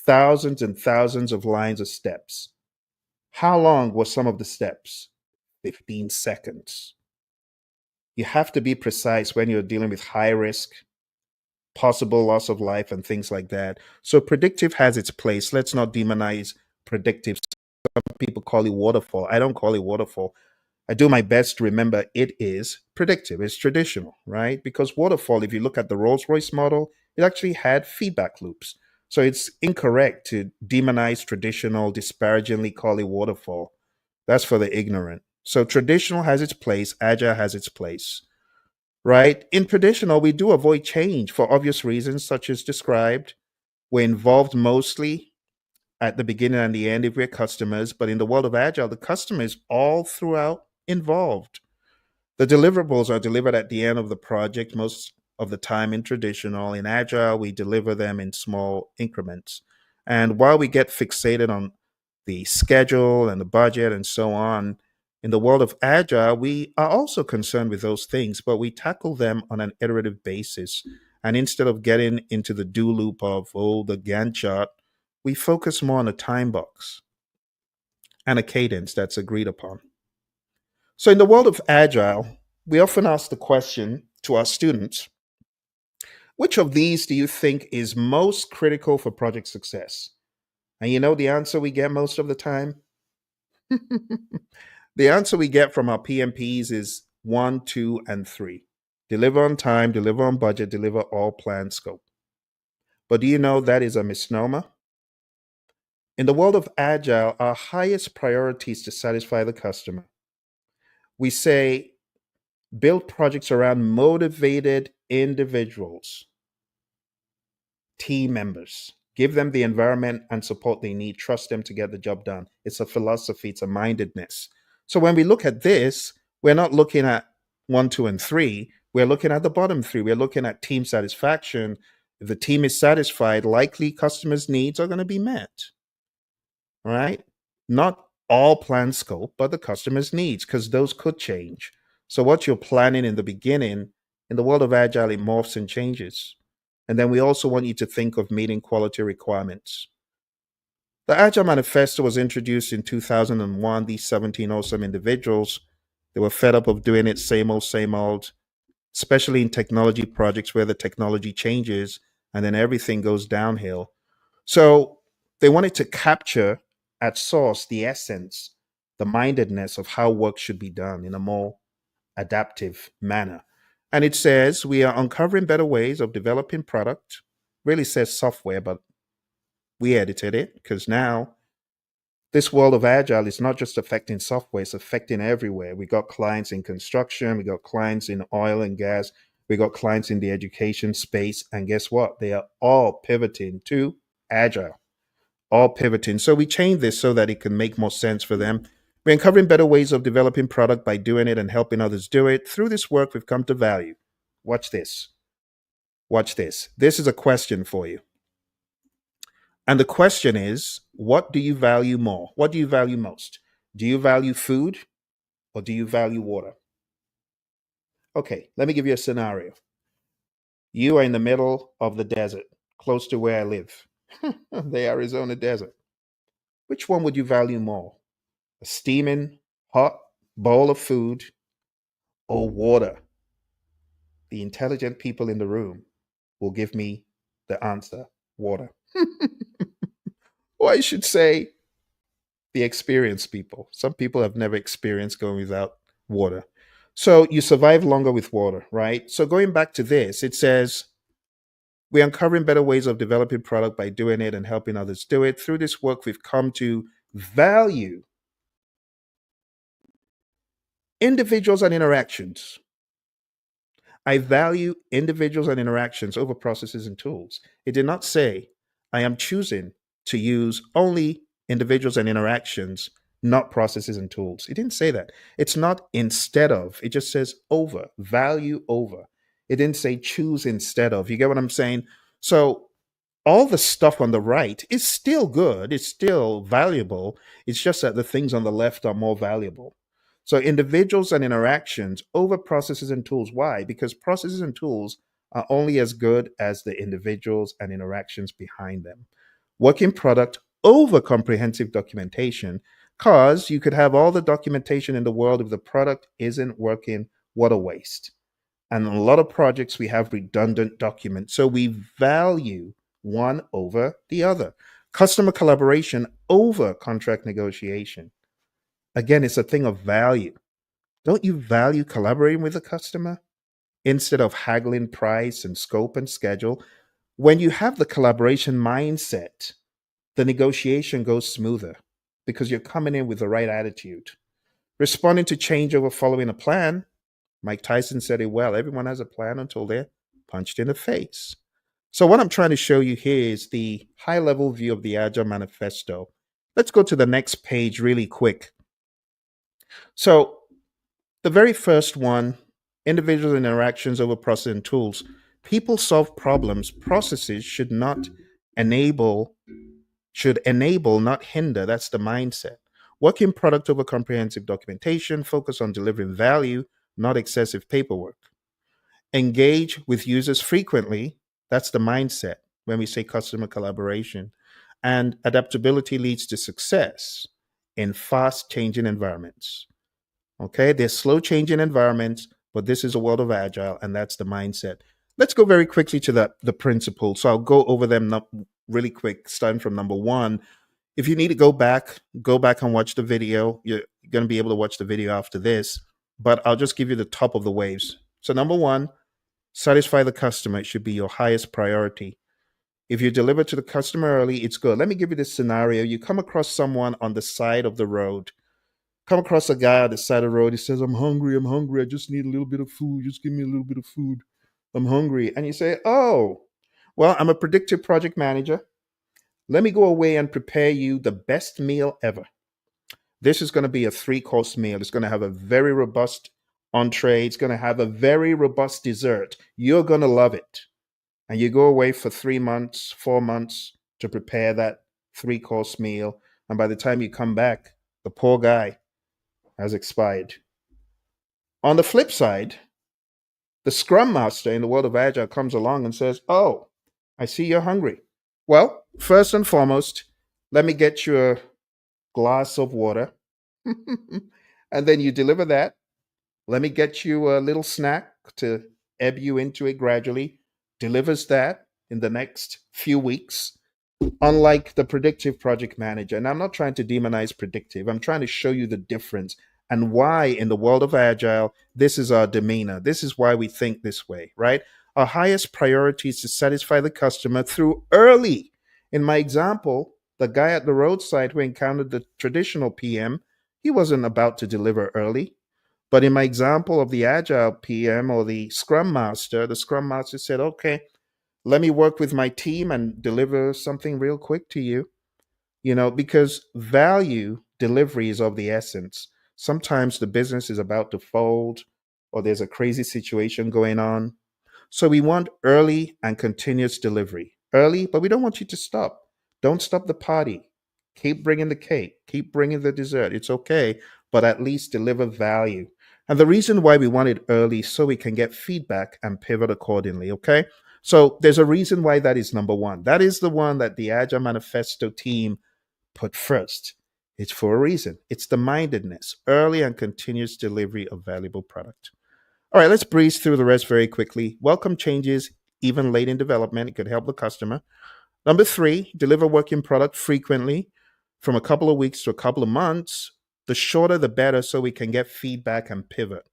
Thousands and thousands of lines of steps. How long were some of the steps? 15 seconds. You have to be precise when you're dealing with high risk, possible loss of life, and things like that. So predictive has its place. Let's not demonize predictive. Some people call it waterfall. I don't call it waterfall. I do my best to remember it is predictive, it's traditional, right? Because waterfall, if you look at the Rolls Royce model, it actually had feedback loops. So it's incorrect to demonize traditional, disparagingly call it waterfall. That's for the ignorant. So traditional has its place, agile has its place, right? In traditional, we do avoid change for obvious reasons, such as described. We're involved mostly at the beginning and the end if we're customers, but in the world of agile, the customer is all throughout involved. The deliverables are delivered at the end of the project most of the time in traditional. In agile, we deliver them in small increments. And while we get fixated on the schedule and the budget and so on, in the world of agile, we are also concerned with those things, but we tackle them on an iterative basis. And instead of getting into the do loop of, oh, the Gantt chart, we focus more on a time box and a cadence that's agreed upon. So, in the world of Agile, we often ask the question to our students, which of these do you think is most critical for project success? And you know the answer we get most of the time? The answer we get from our PMPs is one, two, and three: deliver on time, deliver on budget, deliver all planned scope. But do you know that is a misnomer? In the world of Agile, our highest priority is to satisfy the customer. We say build projects around motivated individuals, team members. Give them the environment and support they need. Trust them to get the job done. It's a philosophy, it's a mindedness. So when we look at this, we're not looking at one, two, and three. We're looking at the bottom three. We're looking at team satisfaction. If the team is satisfied, likely customers' needs are going to be met, right? Not all plan scope, but the customer's needs, because those could change. So what you're planning in the beginning, in the world of agile, it morphs and changes. And then we also want you to think of meeting quality requirements. The Agile Manifesto was introduced in 2001. These 17 awesome individuals, they were fed up of doing it same old, especially in technology projects where the technology changes and then everything goes downhill. So they wanted to capture at source the essence, the mindedness of how work should be done in a more adaptive manner. And it says we are uncovering better ways of developing product. Really says software, but we edited it because now this world of agile is not just affecting software, it's affecting everywhere. We got clients in construction, we got clients in oil and gas, we got clients in the education space, and guess what? They are all pivoting to agile, all pivoting. So we changed this so that it can make more sense for them. We're uncovering better ways of developing product by doing it and helping others do it. Through this work, we've come to value. Watch this. Watch this. This is a question for you. And the question is, what do you value more? What do you value most? Do you value food or do you value water? Okay, let me give you a scenario. You are in the middle of the desert, close to where I live, the Arizona desert. Which one would you value more? A steaming, hot bowl of food or water? The intelligent people in the room will give me The answer, water. Or I should say, the experienced people. Some people have never experienced going without water. So you survive longer with water, right? So going back to this, it says we're uncovering better ways of developing product by doing it and helping others do it. Through this work, we've come to value individuals and interactions. I value individuals and interactions over processes and tools. It did not say I am choosing to use only individuals and interactions, not processes and tools. It didn't say that. It's not instead of, it just says over, value over. It didn't say choose instead of. You get what I'm saying? So all the stuff on the right is still good, it's still valuable. It's just that the things on the left are more valuable. So individuals and interactions over processes and tools. Why? Because processes and tools are only as good as the individuals and interactions behind them. Working product over comprehensive documentation, because you could have all the documentation in the world if the product isn't working, what a waste. And in a lot of projects, we have redundant documents. So we value one over the other. Customer collaboration over contract negotiation. Again, it's a thing of value. Don't you value collaborating with a customer instead of haggling price and scope and schedule? When you have the collaboration mindset, the negotiation goes smoother because you're coming in with the right attitude. Responding to change over following a plan. Mike Tyson said it well. Everyone has a plan until they're punched in the face. So, what I'm trying to show you here is the high level view of the Agile Manifesto. Let's go to the next page really quick. So, the very first one, individual interactions over process and tools. People solve problems. Processes enable, should enable, not hinder. That's the mindset. Working product over comprehensive documentation, focus on delivering value, not excessive paperwork. Engage with users frequently. That's the mindset when we say customer collaboration. And adaptability leads to success in fast changing environments. Okay, there's slow changing environments, but this is a world of agile, and that's the mindset. Let's go very quickly to the principles. So I'll go over them really quick, starting from number one. If you need to go back and watch the video. You're going to be able to watch the video after this, but I'll just give you the top of the waves. So number one, satisfy the customer. It should be your highest priority. If you deliver to the customer early, it's good. Let me give you this scenario. You come across someone on the side of the road. Come across a guy on the side of the road. He says, I'm hungry. I'm hungry. I just need a little bit of food. Just give me a little bit of food. I'm hungry. And you say, oh, well, I'm a predictive project manager. Let me go away and prepare you the best meal ever. This is going to be a three-course meal. It's going to have a very robust entree. It's going to have a very robust dessert. You're going to love it. And you go away for 3 months, 4 months to prepare that three-course meal. And by the time you come back, the poor guy has expired. On the flip side, the Scrum Master in the world of Agile comes along and says, oh, I see you're hungry. Well, first and foremost, let me get you a glass of water. And then you deliver that. Let me get you a little snack to ebb you into it gradually. Delivers that in the next few weeks. Unlike the predictive project manager, and I'm not trying to demonize predictive, I'm trying to show you the difference and why in the world of agile, this is our demeanor. This is why we think this way, right? Our highest priority is to satisfy the customer through early. In my example, the guy at the roadside who encountered the traditional PM, he wasn't about to deliver early. But in my example of the agile PM or the Scrum Master said, okay, let me work with my team and deliver something real quick to you. Because value delivery is of the essence. Sometimes the business is about to fold or there's a crazy situation going on. So we want early and continuous delivery. Early, but we don't want you to stop. Don't stop the party. Keep bringing the cake, keep bringing the dessert. It's okay, but at least deliver value. And the reason why we want it early so we can get feedback and pivot accordingly, okay? So there's a reason why that is number one. That is the one that the Agile Manifesto team put first. It's for a reason. It's the mindedness, early and continuous delivery of valuable product. All right, let's breeze through the rest very quickly. Welcome changes even late in development. It could help the customer. Number three, deliver working product frequently from a couple of weeks to a couple of months. The shorter, the better, so we can get feedback and pivot.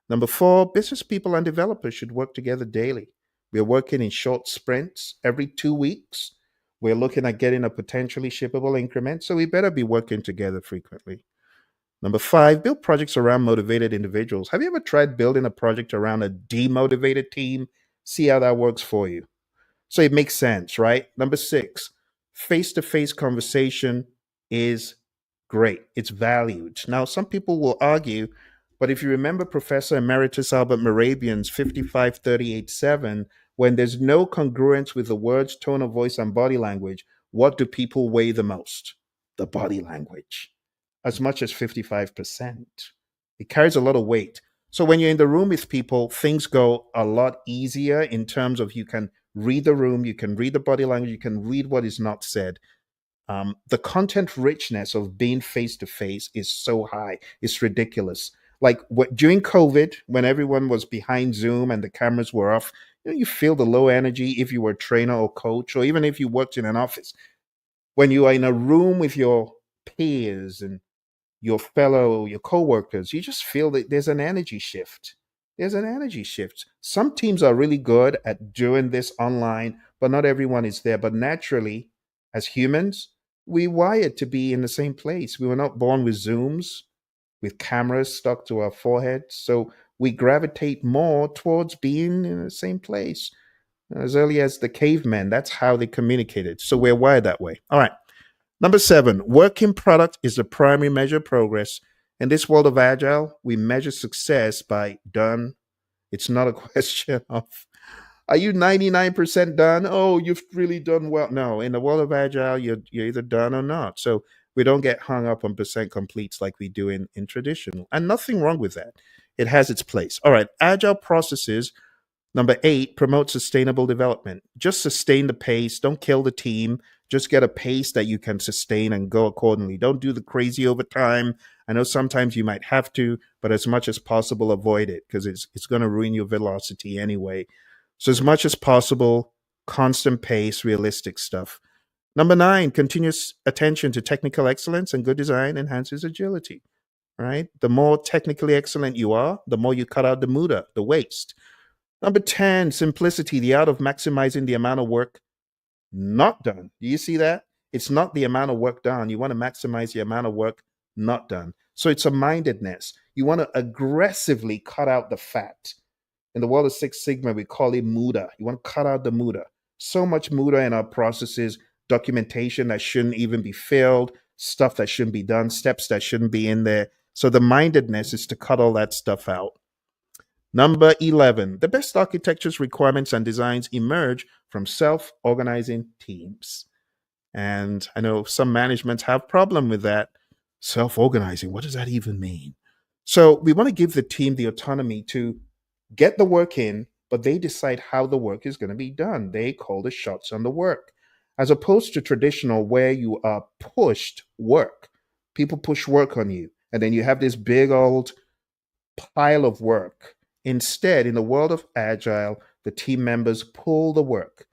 Number four, business people and developers should work together daily. We're working in short sprints every 2 weeks. We're looking at getting a potentially shippable increment, so we better be working together frequently. Number five, build projects around motivated individuals. Have you ever tried building a project around a demotivated team? See how that works for you. So it makes sense, right? Number six, face to face conversation is great. It's valued. Now, some people will argue, but if you remember Professor Emeritus Albert Merabian's 55-38-7, when there's no congruence with the words, tone of voice, and body language, what do people weigh the most? The body language, as much as 55%. It carries a lot of weight. So when you're in the room with people, things go a lot easier in terms of you can read the room, you can read the body language, you can read what is not said. The content richness of being face to face is so high, it's ridiculous. Like during COVID, when everyone was behind Zoom and the cameras were off, you feel the low energy if you were a trainer or coach, or even if you worked in an office. When you are in a room with your peers and your coworkers, you just feel that there's an energy shift. There's an energy shift. Some teams are really good at doing this online, but not everyone is there. But naturally, as humans, we wired to be in the same place. We were not born with Zooms, with cameras stuck to our foreheads. So we gravitate more towards being in the same place. As early as the cavemen, that's how they communicated. So we're wired that way. All right. Number seven, working product is the primary measure of progress. In this world of Agile, we measure success by done. It's not a question of, are you 99% done? Oh, you've really done well. No, in the world of Agile, you're either done or not. So we don't get hung up on percent completes like we do in traditional. And nothing wrong with that. It has its place. All right, Agile processes. Number eight, promote sustainable development. Just sustain the pace. Don't kill the team. Just get a pace that you can sustain and go accordingly. Don't do the crazy overtime. I know sometimes you might have to, but as much as possible, avoid it because it's going to ruin your velocity anyway. So as much as possible, constant pace, realistic stuff. Number nine, continuous attention to technical excellence and good design enhances agility. Right? The more technically excellent you are, the more you cut out the muda, the waste. Number 10, simplicity, the art of maximizing the amount of work not done. Do you see that? It's not the amount of work done. You want to maximize the amount of work not done. So it's a mindedness. You want to aggressively cut out the fat. In the world of Six Sigma, we call it muda. You want to cut out the muda. So much muda in our processes, documentation that shouldn't even be filled, stuff that shouldn't be done, steps that shouldn't be in there. So the mindedness is to cut all that stuff out. Number 11, the best architectures, requirements, and designs emerge from self organizing teams. And I know some managements have problem with that. Self organizing, what does that even mean? So we want to give the team the autonomy to get the work in, but they decide how the work is going to be done. They call the shots on the work, as opposed to traditional where you are pushed work. People push work on you, and then you have this big old pile of work. Instead, in the world of Agile, the team members pull the work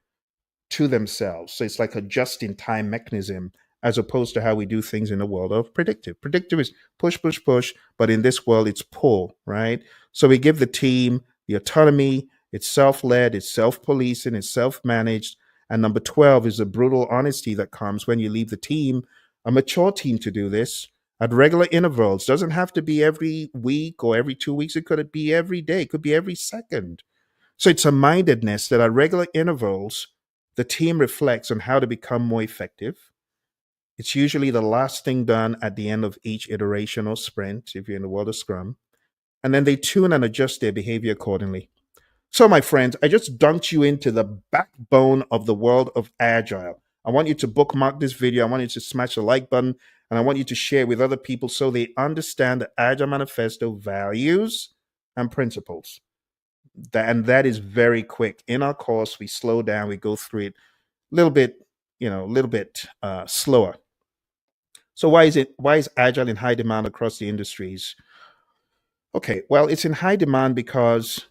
to themselves. So it's like a just in time mechanism as opposed to how we do things in the world of predictive. Predictive is push, push, push, but in this world, it's pull, right? So we give the team the autonomy, it's self led, it's self policing, it's self managed. And number 12 is the brutal honesty that comes when you leave the team, a mature team to do this at regular intervals. Doesn't have to be every week or every 2 weeks. It could be every day. It could be every second. So it's a mindedness that at regular intervals, the team reflects on how to become more effective. It's usually the last thing done at the end of each iteration or sprint, if you're in the world of Scrum. And then they tune and adjust their behavior accordingly. So, my friends, I just dunked you into the backbone of the world of Agile. I want you to bookmark this video. I want you to smash the like button, and I want you to share with other people so they understand the Agile Manifesto values and principles. And that is very quick. In our course, we slow down, we go through it a little bit, a little bit slower. So why is Agile in high demand across the industries? Okay, well, it's in high demand because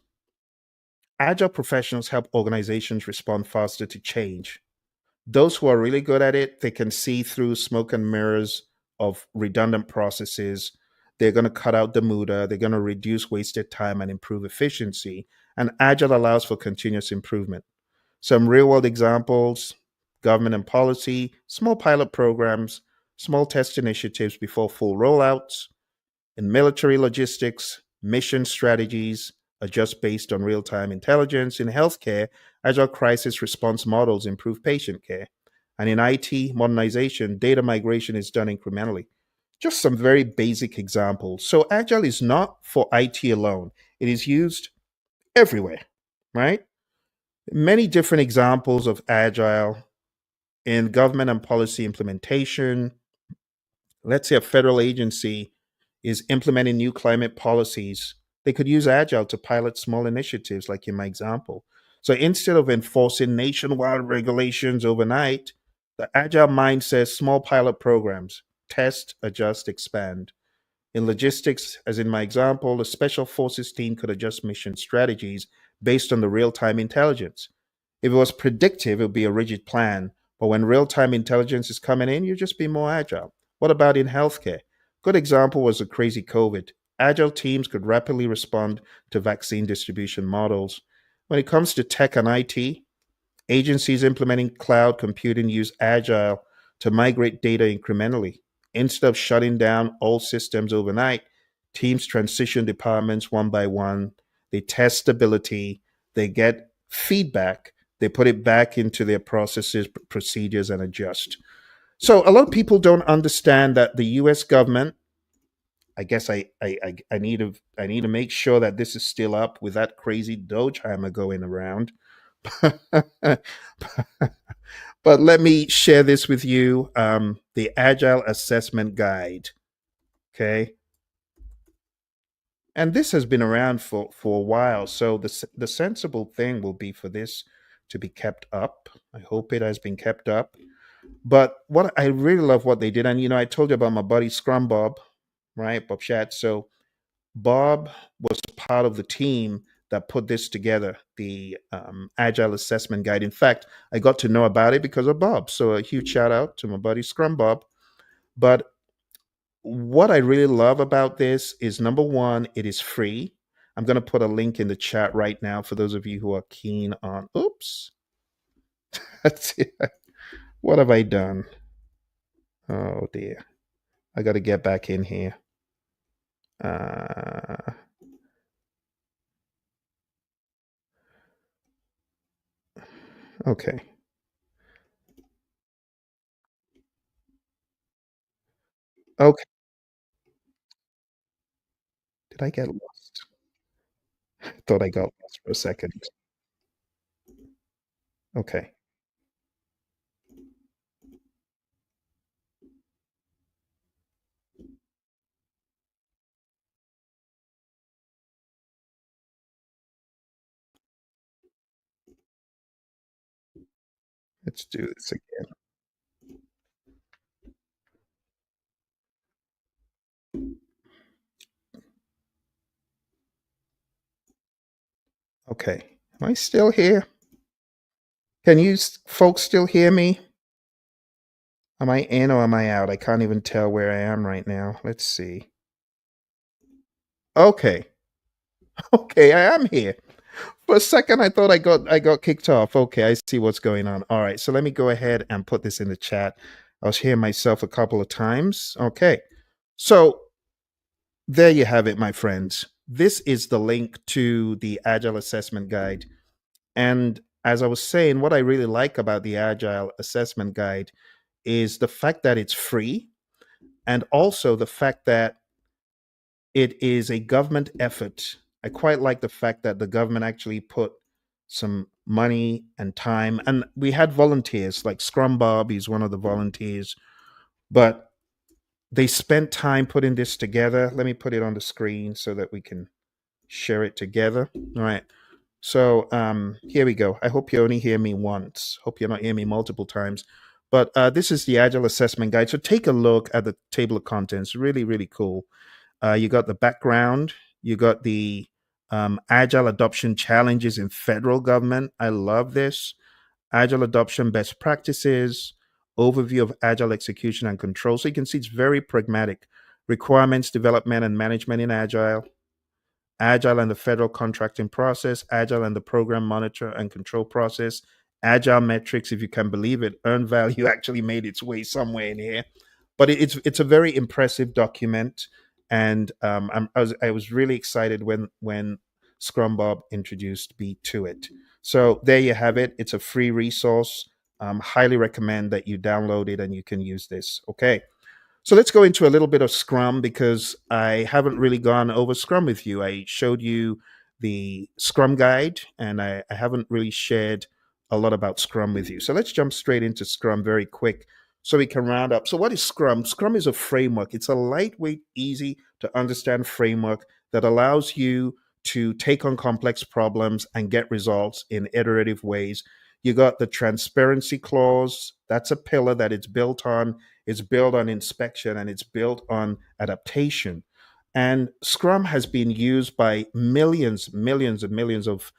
Agile professionals help organizations respond faster to change. Those who are really good at it, they can see through smoke and mirrors of redundant processes. They're going to cut out the muda, they're going to reduce wasted time and improve efficiency. And Agile allows for continuous improvement. Some real world examples: government and policy, small pilot programs, small test initiatives before full rollouts. In military logistics, mission strategies adjust based on real time intelligence. In healthcare, agile crisis response models improve patient care. And in IT modernization, data migration is done incrementally. Just some very basic examples. So, agile is not for IT alone, it is used everywhere, right? Many different examples of agile in government and policy implementation. Let's say a federal agency is implementing new climate policies. They could use Agile to pilot small initiatives, like in my example. So instead of enforcing nationwide regulations overnight, the Agile mind says small pilot programs: test, adjust, expand. In logistics, as in my example, the special forces team could adjust mission strategies based on the real time intelligence. If it was predictive, it would be a rigid plan. But when real time intelligence is coming in, you just be more agile. What about in healthcare? Good example was the crazy COVID. Agile teams could rapidly respond to vaccine distribution models. When it comes to tech and IT, agencies implementing cloud computing use Agile to migrate data incrementally. Instead of shutting down all systems overnight, teams transition departments one by one. They test stability, they get feedback, they put it back into their processes, procedures, and adjust. So a lot of people don't understand that the US government, I guess I need to make sure that this is still up with that crazy Dogehammer going around. But let me share this with you, the Agile Assessment Guide. Okay. And this has been around for a while. So the sensible thing will be for this to be kept up. I hope it has been kept up. But what I really love what they did, and I told you about my buddy Scrum Bob, right? Bob Shat. So Bob was part of the team that put this together, the Agile Assessment Guide. In fact, I got to know about it because of Bob. So a huge shout out to my buddy Scrum Bob. But what I really love about this is, number one, it is free. I'm going to put a link in the chat right now for those of you who are keen on. Oops. That's it. What have I done? Oh dear. I got to get back in here. Uh, okay. Okay. Did I get lost? Thought I got lost for a second. Okay. Let's do this again. Okay. Am I still here? Can you folks still hear me? Am I in or am I out? I can't even tell where I am right now. Let's see. Okay. Okay, I am here. For a second I thought I got kicked off. Okay, I see what's going on. All right. So let me go ahead and put this in the chat. I was hearing myself a couple of times. Okay. So there you have it, my friends. This is the link to the Agile Assessment Guide. And as I was saying, what I really like about the Agile Assessment Guide is the fact that it's free, and also the fact that it is a government effort. I quite like the fact that the government actually put some money and time, and we had volunteers like Scrum Bob, he's one of the volunteers, but they spent time putting this together. Let me put it on the screen so that we can share it together. All right. So here we go. I hope you only hear me once. Hope you're not hearing me multiple times. But this is the Agile Assessment Guide. So take a look at the table of contents. Really, really cool. You got the background. You got the Agile adoption challenges in federal government. I love this. Agile adoption best practices, overview of Agile execution and control. So you can see it's very pragmatic. Requirements, development, and management in Agile. Agile and the federal contracting process, Agile and the program monitor and control process, Agile metrics, if you can believe it, earned value actually made its way somewhere in here. But it's a very impressive document, and I was really excited when Scrum Bob introduced me to it. So there you have it. It's a free resource. Highly recommend that you download it and you can use this. Okay. So let's go into a little bit of Scrum because I haven't really gone over Scrum with you. I showed you the Scrum guide and I haven't really shared a lot about Scrum with you. So let's jump straight into Scrum very quick so we can round up. So, what is Scrum? Scrum is a framework, it's a lightweight, easy to understand framework that allows you to take on complex problems and get results in iterative ways. You got the transparency clause, that's a pillar that it's built on. It's built on inspection and it's built on adaptation. And Scrum has been used by millions, millions and millions of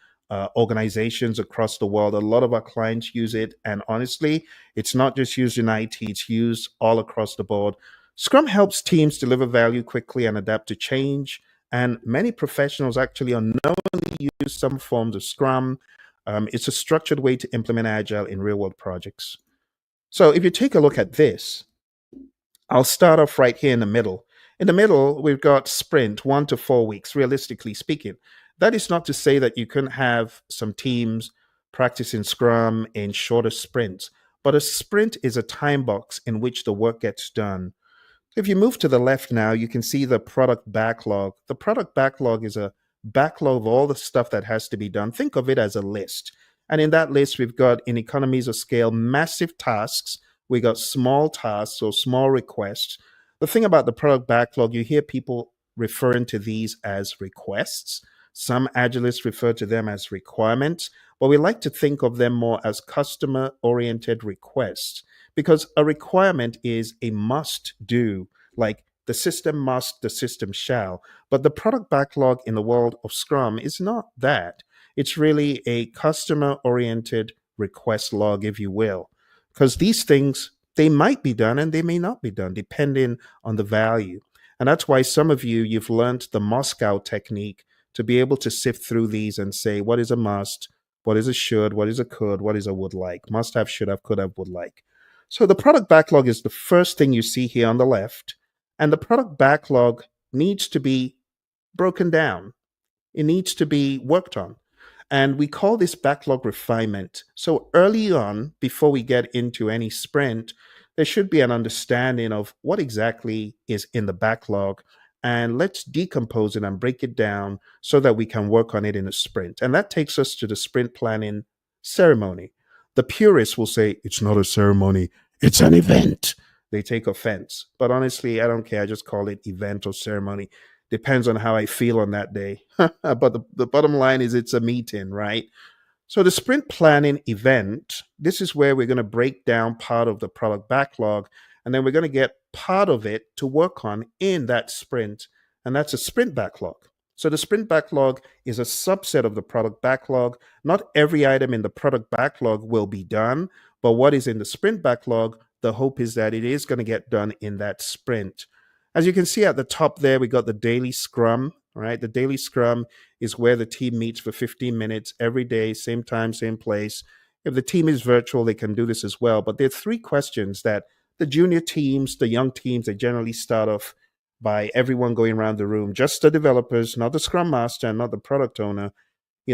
organizations across the world. A lot of our clients use it. And honestly, it's not just used in IT, it's used all across the board. Scrum helps teams deliver value quickly and adapt to change. And many professionals actually unknowingly use some forms of Scrum. It's a structured way to implement Agile in real world projects. So if you take a look at this, I'll start off right here in the middle. In the middle, we've got sprint, 1 to 4 weeks, realistically speaking. That is not to say that you couldn't have some teams practicing Scrum in shorter sprints, but a sprint is a time box in which the work gets done. If you move to the left now, you can see the product backlog. The product backlog is a backlog of all the stuff that has to be done. Think of it as a list. And in that list, we've got, in economies of scale, massive tasks. We got small tasks or small requests. The thing about the product backlog, you hear people referring to these as requests. Some agilists refer to them as requirements, but we like to think of them more as customer oriented requests because a requirement is a must do, like the system must, the system shall. But the product backlog in the world of Scrum is not that. It's really a customer oriented request log, if you will, because these things, they might be done and they may not be done, depending on the value. And that's why some of you, you've learned the Moscow technique to be able to sift through these and say, what is a must? What is a should? What is a could? What is a would like? Must have, should have, could have, would like. So the product backlog is the first thing you see here on the left. And the product backlog needs to be broken down. It needs to be worked on. And we call this backlog refinement. So early on, before we get into any sprint, there should be an understanding of what exactly is in the backlog. And let's decompose it and break it down so that we can work on it in a sprint. And that takes us to the sprint planning ceremony. The purists will say, it's not a ceremony, it's an event. They take offense. But honestly, I don't care. I just call it event or ceremony. Depends on how I feel on that day. But the bottom line is it's a meeting, right? So the sprint planning event, this is where we're going to break down part of the product backlog, and then we're going to get part of it to work on in that sprint, and that's a sprint backlog. So the sprint backlog is a subset of the product backlog. Not every item in the product backlog will be done, but what is in the sprint backlog, the hope is that it is going to get done in that sprint. As you can see at the top there, we got the daily scrum, right? The daily scrum is where the team meets for 15 minutes every day, same time, same place. If the team is virtual, they can do this as well. But there are three questions that the junior teams, the young teams, they generally start off by everyone going around the room, just the developers, not the scrum master and not the product owner,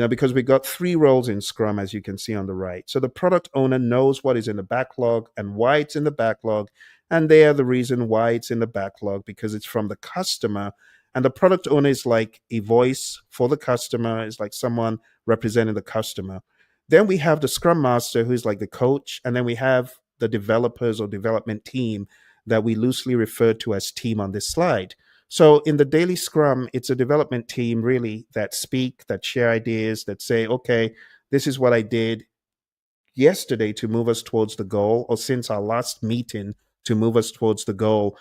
because we got three roles in Scrum, as you can see on the right. So the product owner knows what is in the backlog and why it's in the backlog. And they are the reason why it's in the backlog, because it's from the customer. And the product owner is like a voice for the customer, is like someone representing the customer. Then we have the Scrum Master, who's like the coach. And then we have the developers or development team that we loosely refer to as team on this slide. So in the daily scrum, it's a development team really that speak, that share ideas, that say, okay, this is what I did yesterday to move us towards the goal, or since our last meeting to move us towards the goal.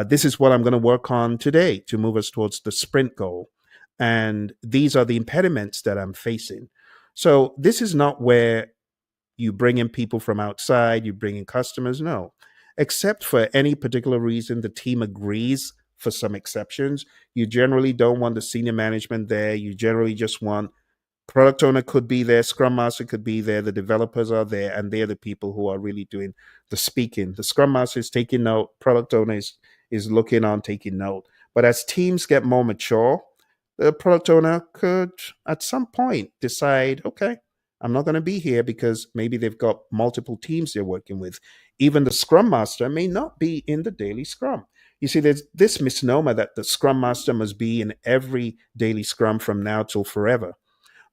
This is what I'm going to work on today to move us towards the sprint goal. And these are the impediments that I'm facing. So this is not where you bring in people from outside, you bring in customers. No, except for any particular reason, the team agrees for some exceptions. You generally don't want the senior management there. You generally just want product owner could be there, scrum master could be there, the developers are there, and they're the people who are really doing the speaking. The scrum master is taking note, product owner is looking on, taking note. But as teams get more mature, the product owner could at some point decide, okay, I'm not going to be here because maybe they've got multiple teams they're working with. Even the scrum master may not be in the daily scrum. You see, there's this misnomer that the scrum master must be in every daily scrum from now till forever.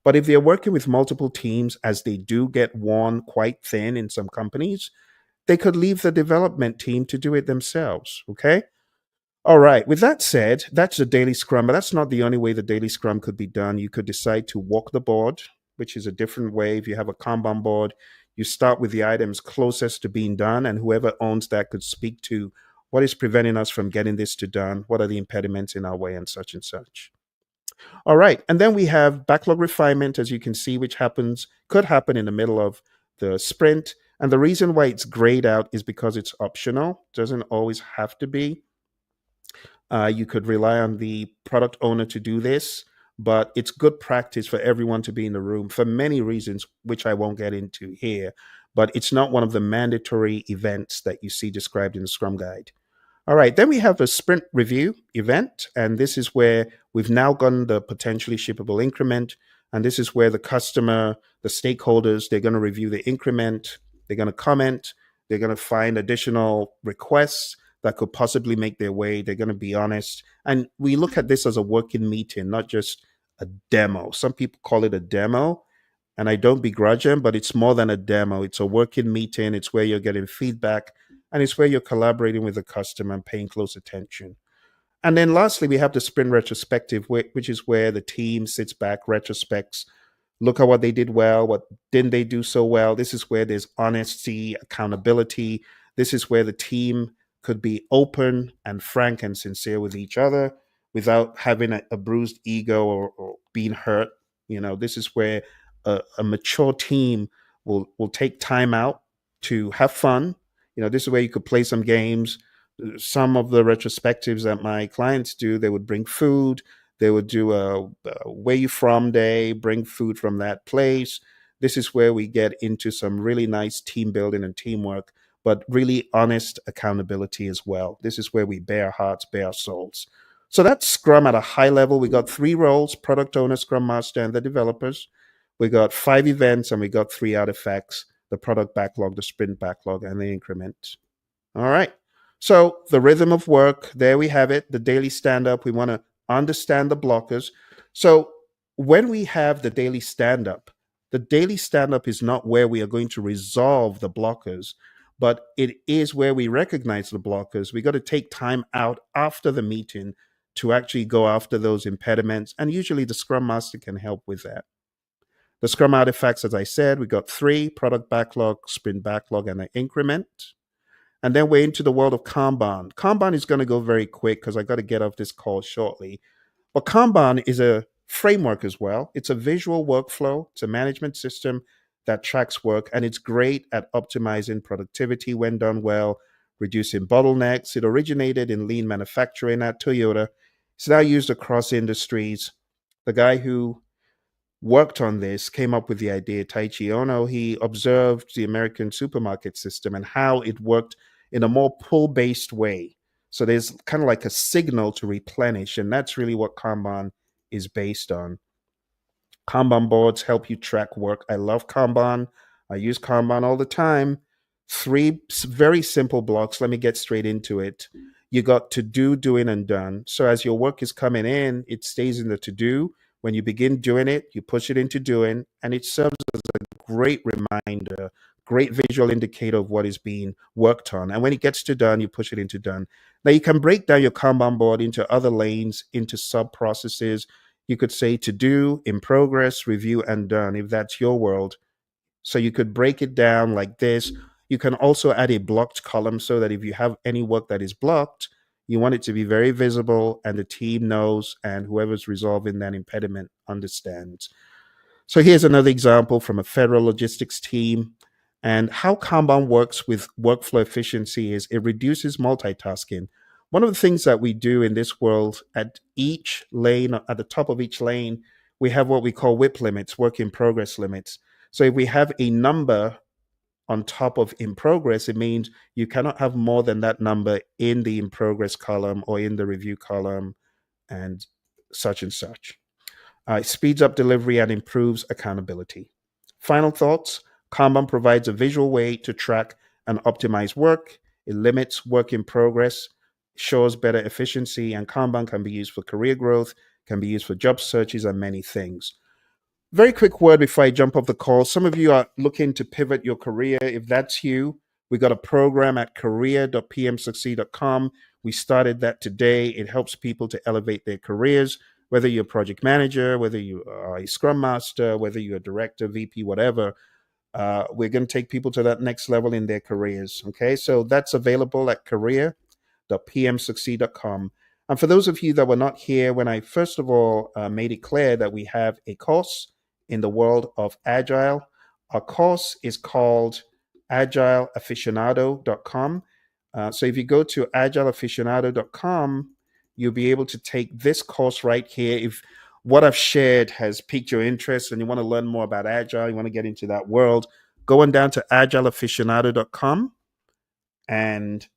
But if they're working with multiple teams, as they do get worn quite thin in some companies, they could leave the development team to do it themselves. Okay. All right. With that said, that's the daily scrum, but that's not the only way the daily scrum could be done. You could decide to walk the board, which is a different way. If you have a Kanban board, you start with the items closest to being done, and whoever owns that could speak to what is preventing us from getting this to done, what are the impediments in our way, and such and such. All right. And then we have backlog refinement, as you can see, which could happen in the middle of the sprint. And the reason why it's grayed out is because it's optional, doesn't always have to be. You could rely on the product owner to do this, but it's good practice for everyone to be in the room for many reasons, which I won't get into here. But it's not one of the mandatory events that you see described in the Scrum Guide. All right, then we have a sprint review event, and this is where we've now gotten the potentially shippable increment, and this is where the customer, the stakeholders, they're going to review the increment, they're going to comment, they're going to find additional requests that could possibly make their way, they're going to be honest, and we look at this as a working meeting, not just a demo. Some people call it a demo, and I don't begrudge them, but it's more than a demo. It's a working meeting. It's where you're getting feedback, and it's where you're collaborating with the customer and paying close attention. And then lastly, we have the sprint retrospective, which is where the team sits back, retrospects, look at what they did well, what didn't they do so well. This is where there's honesty, accountability. This is where the team could be open and frank and sincere with each other without having a bruised ego or being hurt. This is where a mature team will take time out to have fun. This is where you could play some games. Some of the retrospectives that my clients do, they would bring food. They would do a where you from day, bring food from that place. This is where we get into some really nice team building and teamwork, but really honest accountability as well. This is where we bare our hearts, bare our souls. So that's Scrum at a high level. We got three roles: product owner, Scrum Master, and the developers. We got 5 events, and we got 3 artifacts: the product backlog, the sprint backlog, and the increment. All right. So the rhythm of work, there we have it, the daily stand up. We want to understand the blockers. So when we have the daily stand up is not where we are going to resolve the blockers, but it is where we recognize the blockers. We got to take time out after the meeting to actually go after those impediments. And usually the Scrum Master can help with that. The Scrum artifacts, as I said, we got 3: product backlog, sprint backlog, and an increment. And then we're into the world of Kanban. Kanban is going to go very quick because I got to get off this call shortly. But Kanban is a framework as well. It's a visual workflow. It's a management system that tracks work, and it's great at optimizing productivity when done well, reducing bottlenecks. It originated in lean manufacturing at Toyota. It's now used across industries. The guy who worked on this came up with the idea, Taichi Ono. He observed the American supermarket system and how it worked in a more pull-based way. So there's kind of like a signal to replenish, and that's really what Kanban is based on. Kanban boards help you track work. I love Kanban. I use Kanban all the time. 3 very simple blocks. Let me get straight into it. You got to do, doing, and done. So as your work is coming in, it stays in the to do. When you begin doing it, you push it into doing, and it serves as a great reminder, great visual indicator of what is being worked on. And when it gets to done, you push it into done. Now you can break down your Kanban board into other lanes, into sub processes. You could say to do, in progress, review, and done, if that's your world. So you could break it down like this. You can also add a blocked column so that if you have any work that is blocked, You want it to be very visible, and the team knows, and whoever's resolving that impediment understands. So here's another example from a federal logistics team. And how Kanban works with workflow efficiency is it reduces multitasking. One of the things that we do in this world, at each lane, at the top of each lane, we have what we call WIP limits, work in progress limits. So if we have a number on top of in progress, it means you cannot have more than that number in the in progress column or in the review column and such and such. It speeds up delivery and improves accountability. Final thoughts: Kanban provides a visual way to track and optimize work. It limits work in progress, shows better efficiency, and Kanban can be used for career growth, can be used for job searches, and many things. Very quick word before I jump off the call. Some of you are looking to pivot your career. If that's you, we got a program at career.pmsucceed.com. We started that today. It helps people to elevate their careers, whether you're a project manager, whether you are a scrum master, whether you're a director, VP, whatever. We're going to take people to that next level in their careers. Okay, so that's available at career.pmsucceed.com. And for those of you that were not here when I first of all made it clear that we have a course in the world of Agile, our course is called agileaficionado.com. So if you go to agileaficionado.com, you'll be able to take this course right here. If what I've shared has piqued your interest and you want to learn more about Agile, you want to get into that world, go on down to agileaficionado.com. And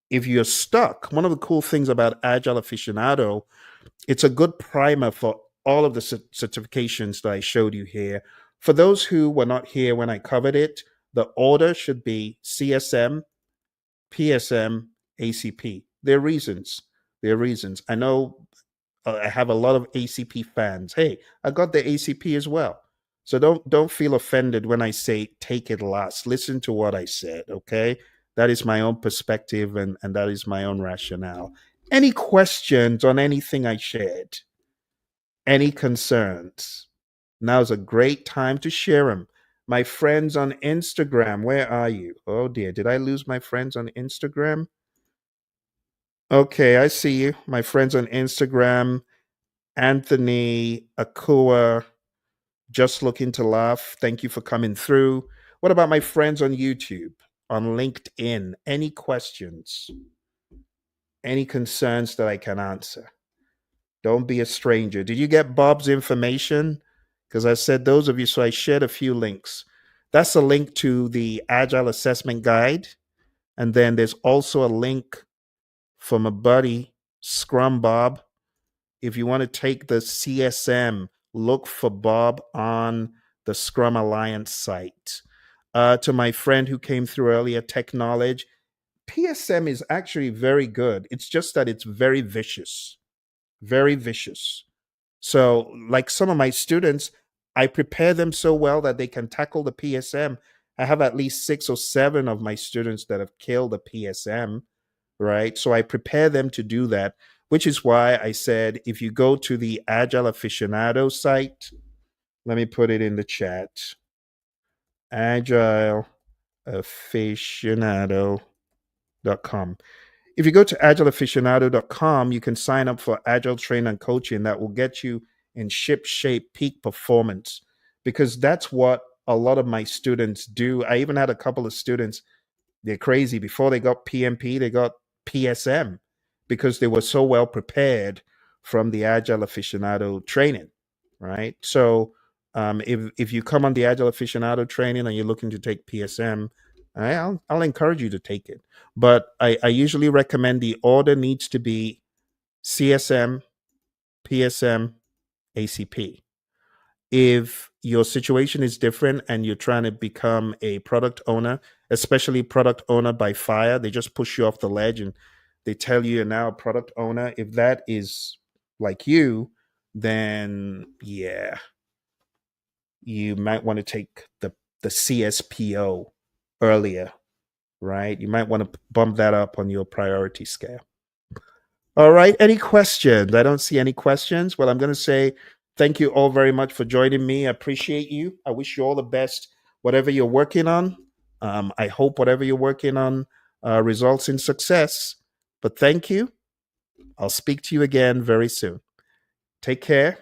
if you're stuck, one of the cool things about Agile Aficionado, it's a good primer for all of the certifications that I showed you here. For those who were not here when I covered it, the order should be CSM, PSM, ACP. There are reasons. There are reasons. I know I have a lot of ACP fans. Hey, I got the ACP as well. So don't feel offended when I say take it last. Listen to what I said, okay? That is my own perspective and that is my own rationale. Any questions on anything I shared? Any concerns? Now's a great time to share them. My friends on Instagram, where are you? Oh dear, did I lose my friends on Instagram? Okay, I see you. My friends on Instagram, Anthony Akua, just looking to laugh. Thank you for coming through. What about my friends on YouTube, on LinkedIn? Any questions? Any concerns that I can answer? Don't be a stranger. Did you get Bob's information? Because I said those of you, so I shared a few links. That's a link to the Agile Assessment Guide. And then there's also a link from a buddy, Scrum Bob. If you want to take the CSM, look for Bob on the Scrum Alliance site. To my friend who came through earlier, Tech Knowledge, PSM is actually very good. It's just that it's very vicious, very vicious. So, like some of my students, I prepare them so well that they can tackle the PSM. I have at least 6 or 7 of my students that have killed the PSM, right? So I prepare them to do that, which is why I said if you go to the Agile Aficionado site, let me put it in the chat, agileaficionado.com. If you go to agileaficionado.com, you can sign up for Agile training and coaching that will get you in ship shape peak performance, because that's what a lot of my students do. I even had a couple of students, they're crazy. Before they got PMP, they got PSM because they were so well prepared from the Agile Aficionado training, right? So if you come on the Agile Aficionado training and you're looking to take PSM, I'll encourage you to take it. But I usually recommend the order needs to be CSM, PSM, ACP. If your situation is different and you're trying to become a product owner, especially product owner by fire, they just push you off the ledge and they tell you you're now a product owner. If that is like you, then yeah, you might want to take the CSPO earlier, right? You might want to bump that up on your priority scale. All right. Any questions? I don't see any questions. Well, I'm going to say thank you all very much for joining me. I appreciate you. I wish you all the best, whatever you're working on. I hope whatever you're working on results in success. But thank you. I'll speak to you again very soon. Take care.